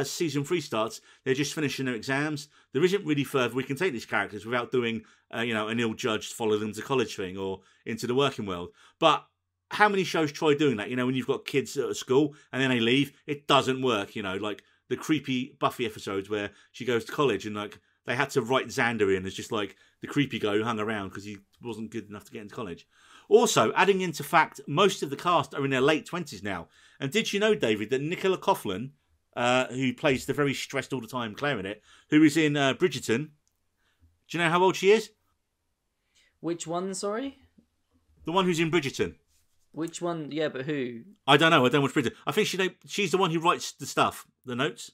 season 3 starts, they're just finishing their exams. There isn't really further we can take these characters without doing, an ill-judged follow them to college thing or into the working world. But how many shows try doing that? When you've got kids at school and then they leave, it doesn't work. Like the creepy Buffy episodes where she goes to college and like they had to write Xander in as just like the creepy guy who hung around because he wasn't good enough to get into college. Also, adding into fact, most of the cast are in their late 20s now. And did you know, David, that Nicola Coughlan, who plays the very stressed all the time Claire in it, who is in Bridgerton, do you know how old she is? Which one, sorry? The one who's in Bridgerton. Which one? Yeah, but who? I don't know. I don't watch Bridgerton. I think she's the one who writes the stuff, the notes.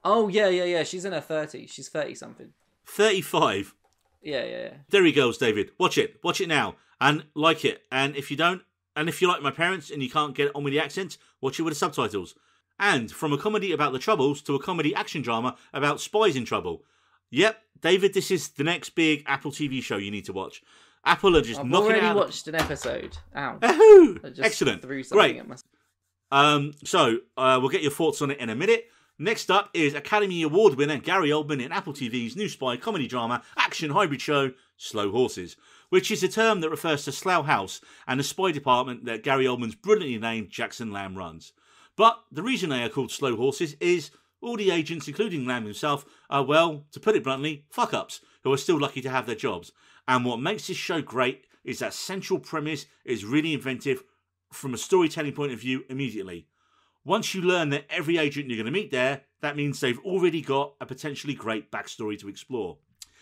Oh, yeah. She's in her 30s. She's 30-something. 35? Yeah. Derry Girls, David. Watch it. Watch it now. And like it. And if you don't, and if you're like my parents and you can't get on with the accents, watch it with the subtitles. And from a comedy about the Troubles to a comedy action drama about spies in trouble. Yep, David, this is the next big Apple TV show you need to watch. Apple are just I've knocking it out. already watched an episode. Ow. Ahoo! I just Excellent. threw something Great. at myself. We'll get your thoughts on it in a minute. Next up is Academy Award winner Gary Oldman in Apple TV's new spy comedy drama action hybrid show Slow Horses, which is a term that refers to Slough House and the spy department that Gary Oldman's brilliantly named Jackson Lamb runs. But the reason they are called Slow Horses is all the agents, including Lamb himself, are, well, to put it bluntly, fuck-ups, who are still lucky to have their jobs. And what makes this show great is that central premise is really inventive from a storytelling point of view immediately. Once you learn that every agent you're going to meet there, that means they've already got a potentially great backstory to explore.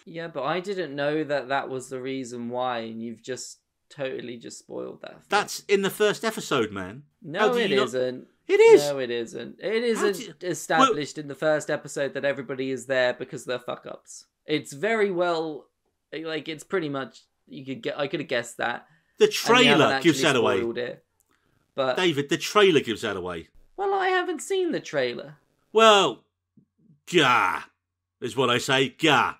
Yeah, but I didn't know that was the reason why, and you've just totally just spoiled that. That's in the first episode, man. No, it isn't. It is. No, it isn't. It isn't established in the first episode that everybody is there because they're fuck-ups. It's very well, like, it's pretty much, I could have guessed that. The trailer gives that away. But David, the trailer gives that away. Well, I haven't seen the trailer. Well, gah, is what I say, gah.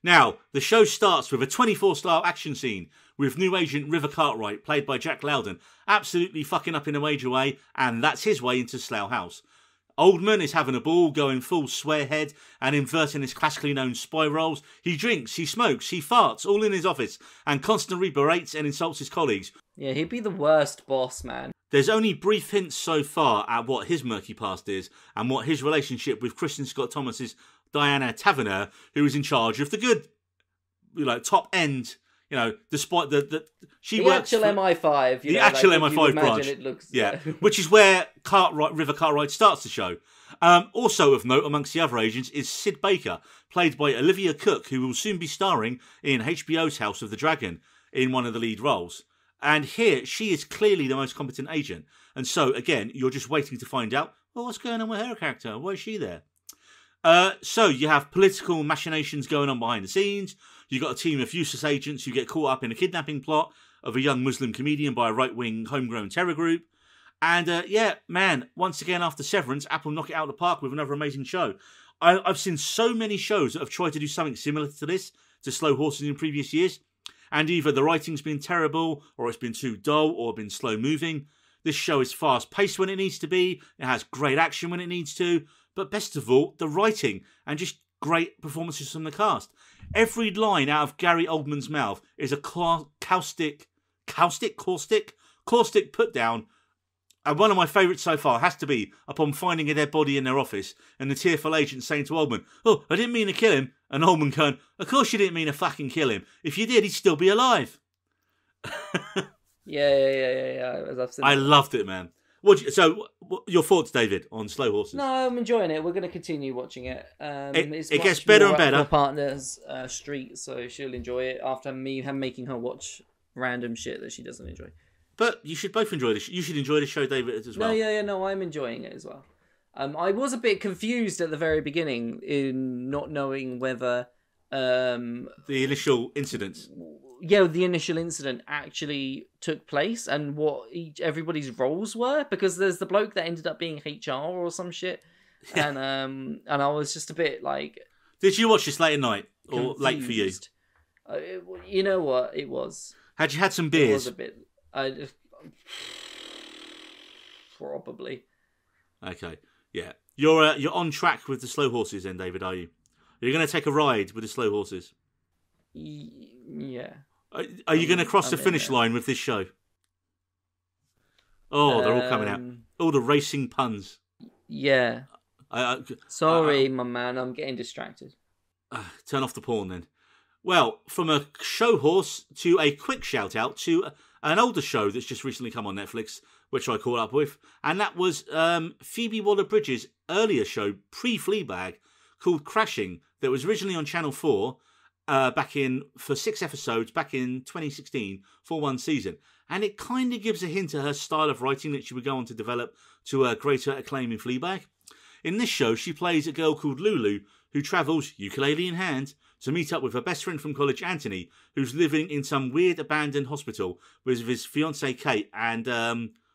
Now, the show starts with a 24-star action scene with new agent River Cartwright, played by Jack Loudon, absolutely fucking up in a major way, and that's his way into Slough House. Oldman is having a ball, going full swearhead and inverting his classically known spy roles. He drinks, he smokes, he farts, all in his office, and constantly berates and insults his colleagues. Yeah, he'd be the worst boss, man. There's only brief hints so far at what his murky past is and what his relationship with Kristen Scott Thomas's Diana Taverner, who is in charge of the good, top end. Despite the actual MI5, the actual MI5 branch, it looks, which is where River Cartwright starts the show. Also of note amongst the other agents is Sid Baker, played by Olivia Cook, who will soon be starring in HBO's House of the Dragon in one of the lead roles. And here, she is clearly the most competent agent. And so, again, you're just waiting to find out, well, what's going on with her character? Why is she there? So you have political machinations going on behind the scenes. You've got a team of useless agents who get caught up in a kidnapping plot of a young Muslim comedian by a right-wing homegrown terror group. And once again after Severance, Apple knock it out of the park with another amazing show. I've seen so many shows that have tried to do something similar to this, to Slow Horses in previous years. And either the writing's been terrible, or it's been too dull, or been slow-moving. This show is fast-paced when it needs to be. It has great action when it needs to. But best of all, the writing and just great performances from the cast. Every line out of Gary Oldman's mouth is a caustic put down. And one of my favourites so far has to be upon finding a dead body in their office and the tearful agent saying to Oldman, "Oh, I didn't mean to kill him." And Oldman going, "Of course you didn't mean to fucking kill him. If you did, he'd still be alive." Yeah. I loved it, man. So, your thoughts, David, on Slow Horses? No, I'm enjoying it. We're going to continue watching it. It gets better and better. My partner's street, so she'll enjoy it after me making her watch random shit that she doesn't enjoy. But you should both enjoy this. You should enjoy the show, David, as well. No, I'm enjoying it as well. I was a bit confused at the very beginning in not knowing whether the initial incident. Yeah, the initial incident actually took place and what everybody's roles were, because there's the bloke that ended up being HR or some shit, and I was just a bit like. Did you watch this late at night or confused. Late for you? You know what it was. Had you had some beers? It was a bit. Probably. Okay, yeah. You're on track with the Slow Horses, then, David? Are you? You're going to take a ride with the Slow Horses? Yeah. Are you going to cross the finish line with this show? Oh, they're all coming out. All the racing puns. Yeah. Sorry, my man. I'm getting distracted. Turn off the porn, then. Well, from a show horse to a quick shout out to an older show that's just recently come on Netflix, which I caught up with, and that was Phoebe Waller-Bridge's earlier show, pre-Fleabag, called Crashing, that was originally on Channel 4 for 6 episodes back in 2016 for one season. And it kind of gives a hint at her style of writing that she would go on to develop to a greater acclaim in Fleabag. In this show, she plays a girl called Lulu, who travels, ukulele in hand, to meet up with her best friend from college, Anthony, who's living in some weird abandoned hospital with his fiancée, Kate, and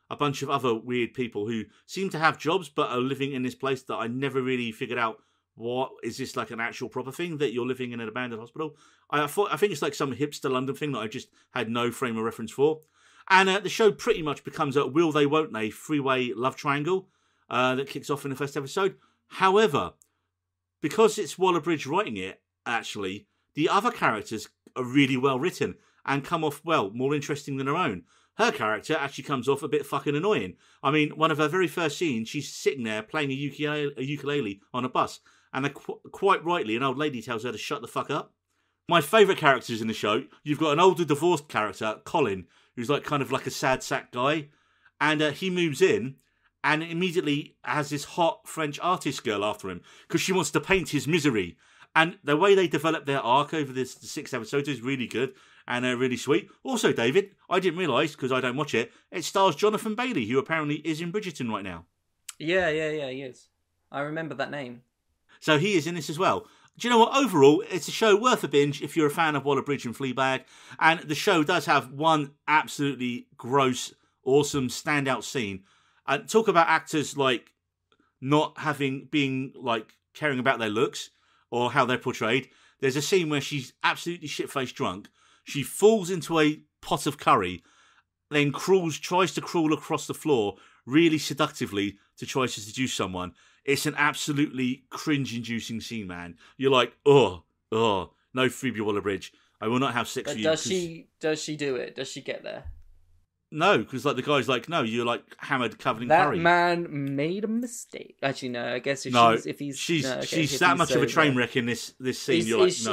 a bunch of other weird people who seem to have jobs but are living in this place that I never really figured out. What is this, like an actual proper thing that you're living in an abandoned hospital? I think it's like some hipster London thing that I just had no frame of reference for. And the show pretty much becomes a will they won't they three-way love triangle that kicks off in the first episode. However, because it's Waller-Bridge writing it, actually, the other characters are really well written and come off, well, more interesting than her own. Her character actually comes off a bit fucking annoying. I mean, one of her very first scenes, she's sitting there playing a ukulele on a bus. And quite rightly, an old lady tells her to shut the fuck up. My favourite characters in the show, you've got an older divorced character, Colin, who's like kind of like a sad sack guy. And he moves in and immediately has this hot French artist girl after him because she wants to paint his misery. And the way they develop their arc over the 6 episodes is really good and really sweet. Also, David, I didn't realise, because I don't watch it, it stars Jonathan Bailey, who apparently is in Bridgerton right now. Yeah, he is. I remember that name. So he is in this as well. Do you know what? Overall, it's a show worth a binge if you're a fan of Waller-Bridge and Fleabag. And the show does have one absolutely gross, awesome, standout scene. And talk about actors like not being like caring about their looks or how they're portrayed. There's a scene where she's absolutely shit-faced drunk. She falls into a pot of curry, then tries to crawl across the floor really seductively to try to seduce someone. It's an absolutely cringe-inducing scene, man. You're like, no Phoebe Waller-Bridge. I will not have sex but with you. Does she do it? Does she get there? No, because like the guy's like, no, you're like hammered, covered in that curry. That man made a mistake. Actually, no. I guess she's that much of a train wreck in this scene.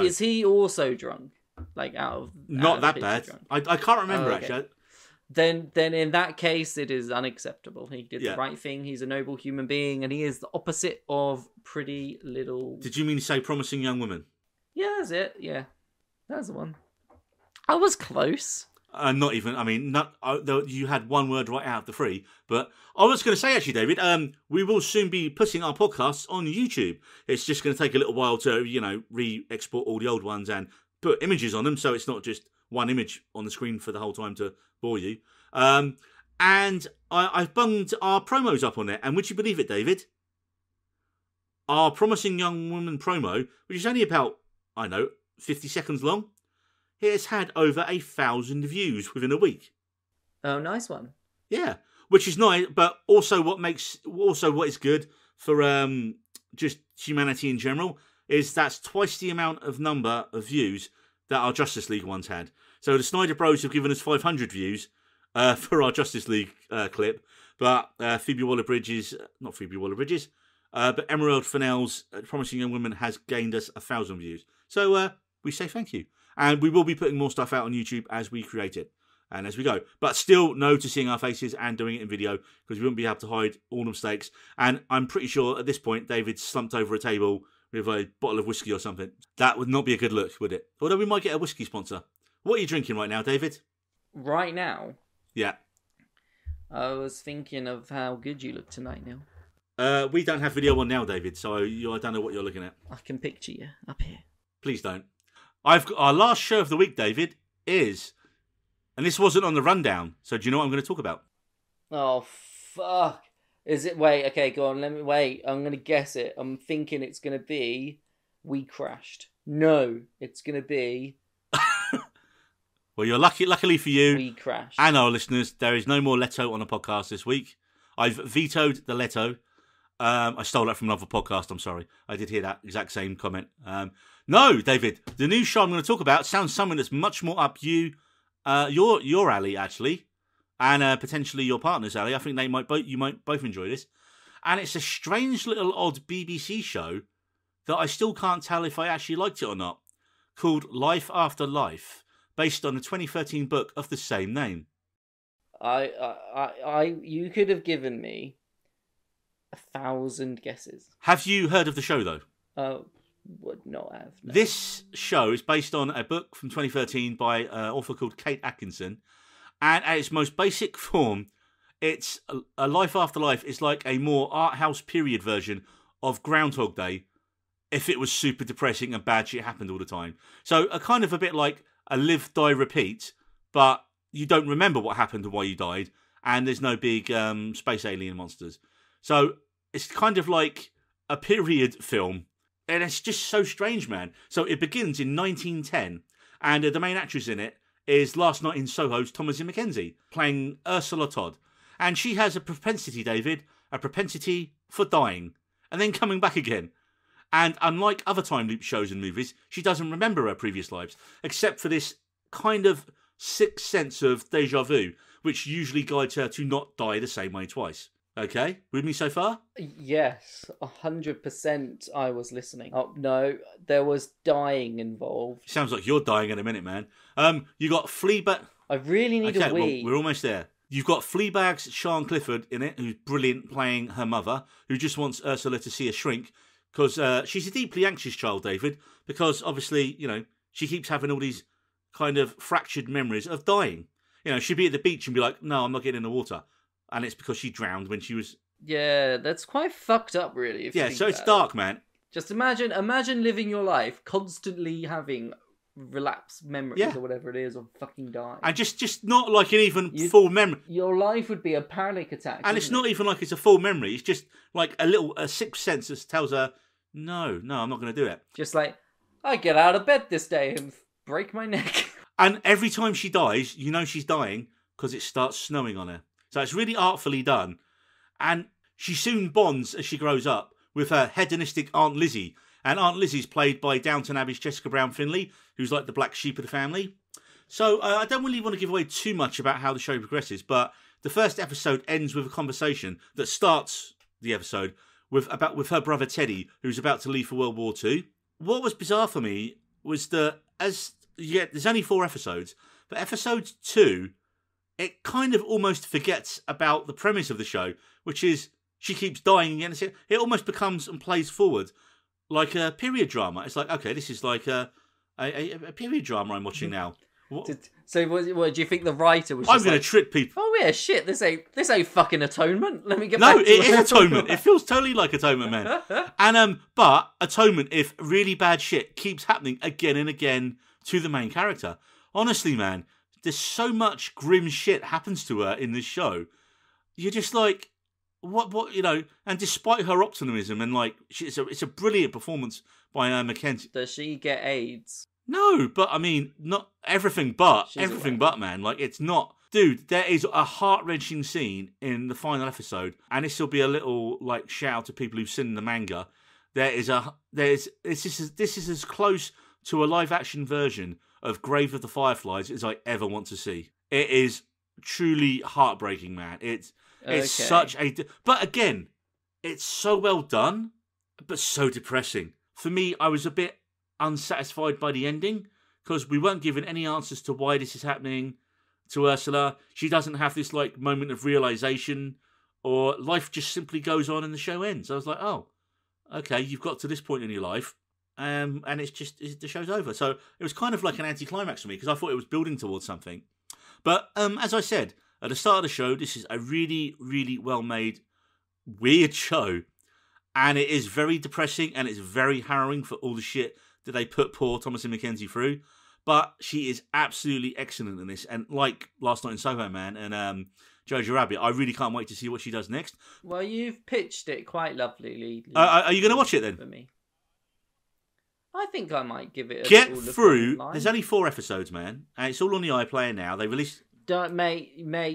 Is he also drunk? Like not that bad. I can't remember actually. Then in that case, it is unacceptable. He did the right thing. He's a noble human being, and he is the opposite of pretty little... Did you mean to say promising young woman? Yeah, that's it. Yeah, that's the one. I was close. Not even. I mean, you had one word right out of the three. But I was going to say, actually, David, we will soon be putting our podcasts on YouTube. It's just going to take a little while to, re-export all the old ones and put images on them, so it's not just one image on the screen for the whole time to bore you. And I've bunged our promos up on it, and would you believe it, David? Our Promising Young Woman promo, which is only about, 50 seconds long, it has had over 1,000 views within a week. Oh, nice one. Yeah, which is nice, but also what is good for just humanity in general is that's twice the amount of number of views that our Justice League ones had. So the Snyder Bros have given us 500 views for our Justice League clip, but Phoebe Waller-Bridge's, not Phoebe Waller-Bridge's, but Emerald Fennell's Promising Young Woman has gained us 1,000 views. So we say thank you. And we will be putting more stuff out on YouTube as we create it and as we go. But still no to seeing our faces and doing it in video because we wouldn't be able to hide all the mistakes. And I'm pretty sure at this point David's slumped over a table with a bottle of whiskey or something. That would not be a good look, would it? Although we might get a whiskey sponsor. What are you drinking right now, David? Right now? Yeah. I was thinking of how good you look tonight, Neil. We don't have video on now, David, so I don't know what you're looking at. I can picture you up here. Please don't. Our last show of the week, David, is, and this wasn't on the rundown, so do you know what I'm going to talk about? Oh, fuck. Is it? Wait, okay, go on, I'm going to guess it. I'm thinking it's going to be We Crashed. No, it's going to be... Well, you're luckily for you We Crashed. And our listeners, there is no more Leto on the podcast this week. I've vetoed the Leto. I stole that from another podcast, I'm sorry. I did hear that exact same comment. No, David, the new show I'm going to talk about sounds something that's much more up your alley, actually, and potentially your partner's alley. I think you might both enjoy this. And it's a strange little odd BBC show that I still can't tell if I actually liked it or not, called Life After Life, based on a 2013 book of the same name. You could have given me 1,000 guesses. Have you heard of the show, though? Would not have. No. This show is based on a book from 2013 by an author called Kate Atkinson, and at its most basic form, it's a Life After Life is like a more art house period version of Groundhog Day if it was super depressing and bad shit happened all the time. So a kind of a bit like a live, die, repeat, but you don't remember what happened and why you died, and there's no big space alien monsters. So it's kind of like a period film, and it's just so strange, man. So it begins in 1910, and the main actress in it is Last Night in Soho's Thomasin McKenzie, playing Ursula Todd. And she has a propensity, David, a propensity for dying, and then coming back again. And unlike other time loop shows and movies, she doesn't remember her previous lives, except for this kind of sixth sense of deja vu, which usually guides her to not die the same way twice. Okay, with me so far? Yes, 100% I was listening. Oh, no, there was dying involved. Sounds like you're dying in a minute, man. You got Fleabag... I really need a wee. Well, we're almost there. You've got Fleabag's Sian Clifford in it, who's brilliant playing her mother, who just wants Ursula to see a shrink, because she's a deeply anxious child, David, because obviously, you know, she keeps having all these kind of fractured memories of dying. You know, she'd be at the beach and be like, no, I'm not getting in the water. And it's because she drowned when she was... Yeah, that's quite fucked up, really. Yeah, so it's dark, man. Just imagine living your life constantly having relapse memories or whatever it is, of fucking dying. And just not like an even full memory. Your life would be a panic attack. And it's not even like it's a full memory. It's just like a sixth sense that tells her, no, I'm not going to do it. Just like, I get out of bed this day and break my neck. And every time she dies, you know she's dying because it starts snowing on her. So it's really artfully done. And she soon bonds as she grows up with her hedonistic Aunt Lizzie. And Aunt Lizzie's played by Downton Abbey's Jessica Brown Findlay, who's like the black sheep of the family. So I don't really want to give away too much about how the show progresses, but the first episode ends with a conversation that starts the episode with her brother Teddy, who's about to leave for World War II. What was bizarre for me was that there's only 4 episodes, but episode 2, it kind of almost forgets about the premise of the show, which is she keeps dying again. It almost becomes and plays forward like a period drama. It's like, okay, this is like a period drama I'm watching now. What do you think the writer was? I'm going to trick people. Oh yeah, shit! This ain't fucking Atonement. Let me get back to it. No, it is Atonement. It feels totally like Atonement, man. And but Atonement, if really bad shit keeps happening again and again to the main character. Honestly, man, there's so much grim shit happens to her in this show. You're just like, what, you know? And despite her optimism and like, it's a brilliant performance by Mackenzie. Does she get AIDS? No, but I mean, not everything but. Man. Like, it's not. Dude, there is a heart-wrenching scene in the final episode, and this will be a little, like, shout out to people who've seen the manga. This is as close to a live-action version of Grave of the Fireflies as I ever want to see. It is truly heartbreaking, man. It's such a... But again, it's so well done, but so depressing. For me, I was a bit unsatisfied by the ending because we weren't given any answers to why this is happening to Ursula. She doesn't have this like moment of realization, or life just simply goes on and the show ends. I was like, oh, okay, you've got to this point in your life, and the show's over. So it was kind of like an anticlimax for me because I thought it was building towards something. But as I said at the start of the show, this is a really, really well made, weird show, and it is very depressing and it's very harrowing for all the shit that they put poor Thomasin McKenzie through. But she is absolutely excellent in this. And like Last Night in Soho, man, and Jojo Rabbit, I really can't wait to see what she does next. Well, you've pitched it quite lovely. Are you going to watch it then? For me, I think I might give it a Get through. There's only 4 episodes, man. And it's all on the iPlayer now. They released... Mate,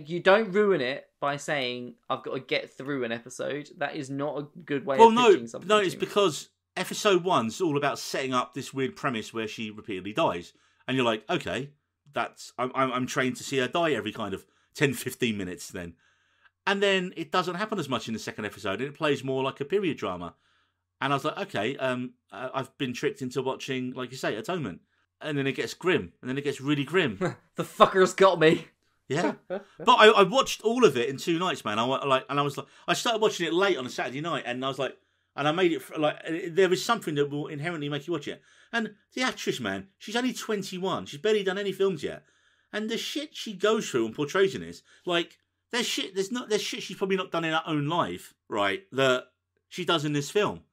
you don't ruin it by saying, I've got to get through an episode. That is not a good way of pitching something. No, it's because... Episode 1's all about setting up this weird premise where she repeatedly dies. And you're like, okay, I'm trained to see her die every kind of 10-15 minutes then. And then it doesn't happen as much in the second episode, and it plays more like a period drama. And I was like, okay, I've been tricked into watching, like you say, Atonement. And then it gets grim, and then it gets really grim. The fucker's got me. Yeah. But I watched all of it in 2 nights, man. I started watching it late on a Saturday night, and I was like, and I made it like there is something that will inherently make you watch it. And the actress, man, she's only 21. She's barely done any films yet. And the shit she goes through and portrays in this, like there's shit she's probably not done in her own life, right? That she does in this film.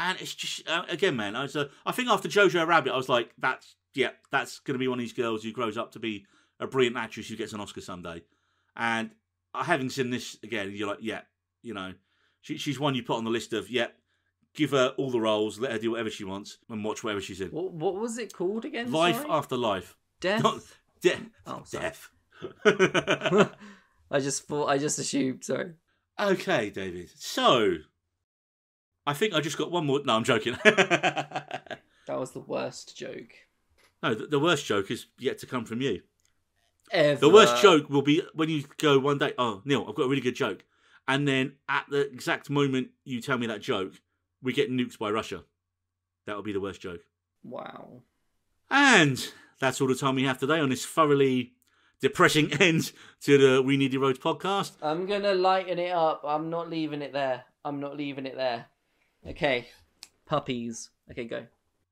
And it's just again, man. I think after Jojo Rabbit, I was like, that's going to be one of these girls who grows up to be a brilliant actress who gets an Oscar someday. And having seen this again, you're like, yeah, you know, she's one you put on the list of, yeah, give her all the roles, let her do whatever she wants, and watch whatever she's in. What was it called again? Life sorry? After Life. Death? Not death. Oh, sorry. Death. I just assumed, sorry. Okay, David. So, I think I just got one more. No, I'm joking. That was the worst joke. No, the worst joke is yet to come from you. Ever. The worst joke will be when you go one day, oh, Neil, I've got a really good joke. And then at the exact moment you tell me that joke, we get nuked by Russia. That would be the worst joke. Wow. And that's all the time we have today on this thoroughly depressing end to the We Need the Roads podcast. I'm going to lighten it up. I'm not leaving it there. Okay. Puppies. Okay, go.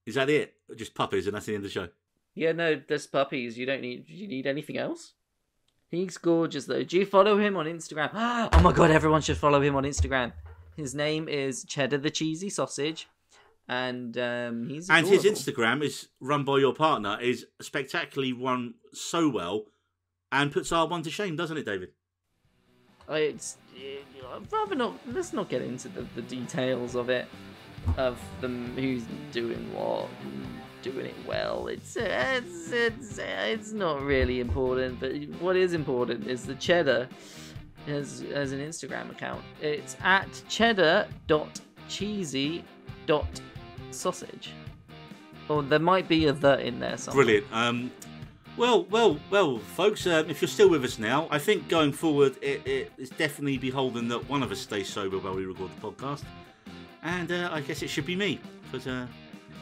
Is that it? Just puppies and that's the end of the show? Yeah, no, just puppies. Do you need anything else? He's gorgeous, though. Do you follow him on Instagram? Oh my god, everyone should follow him on Instagram. His name is Cheddar the Cheesy Sausage. And he's adorable. And his Instagram is run by your partner, is spectacularly run so well and puts our one to shame, doesn't it, David? I'd rather not. Let's not get into the details of it, of them who's doing what, and doing it well. It's not really important. But what is important is the Cheddar has an Instagram account. It's at cheddar.cheesy.sausage. Or there might be a "the" in there somewhere. Brilliant. Well, folks, if you're still with us now, I think going forward, it's definitely beholden that one of us stays sober while we record the podcast. And I guess it should be me. But,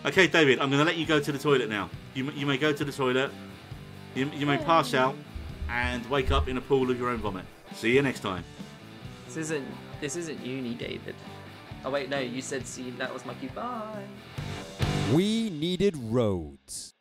okay, David, I'm going to let you go to the toilet now. You may go to the toilet. You may pass out and wake up in a pool of your own vomit. See you next time. This isn't uni, David. Oh wait, no, you said see. That was my cue. Bye. We Needed Roads.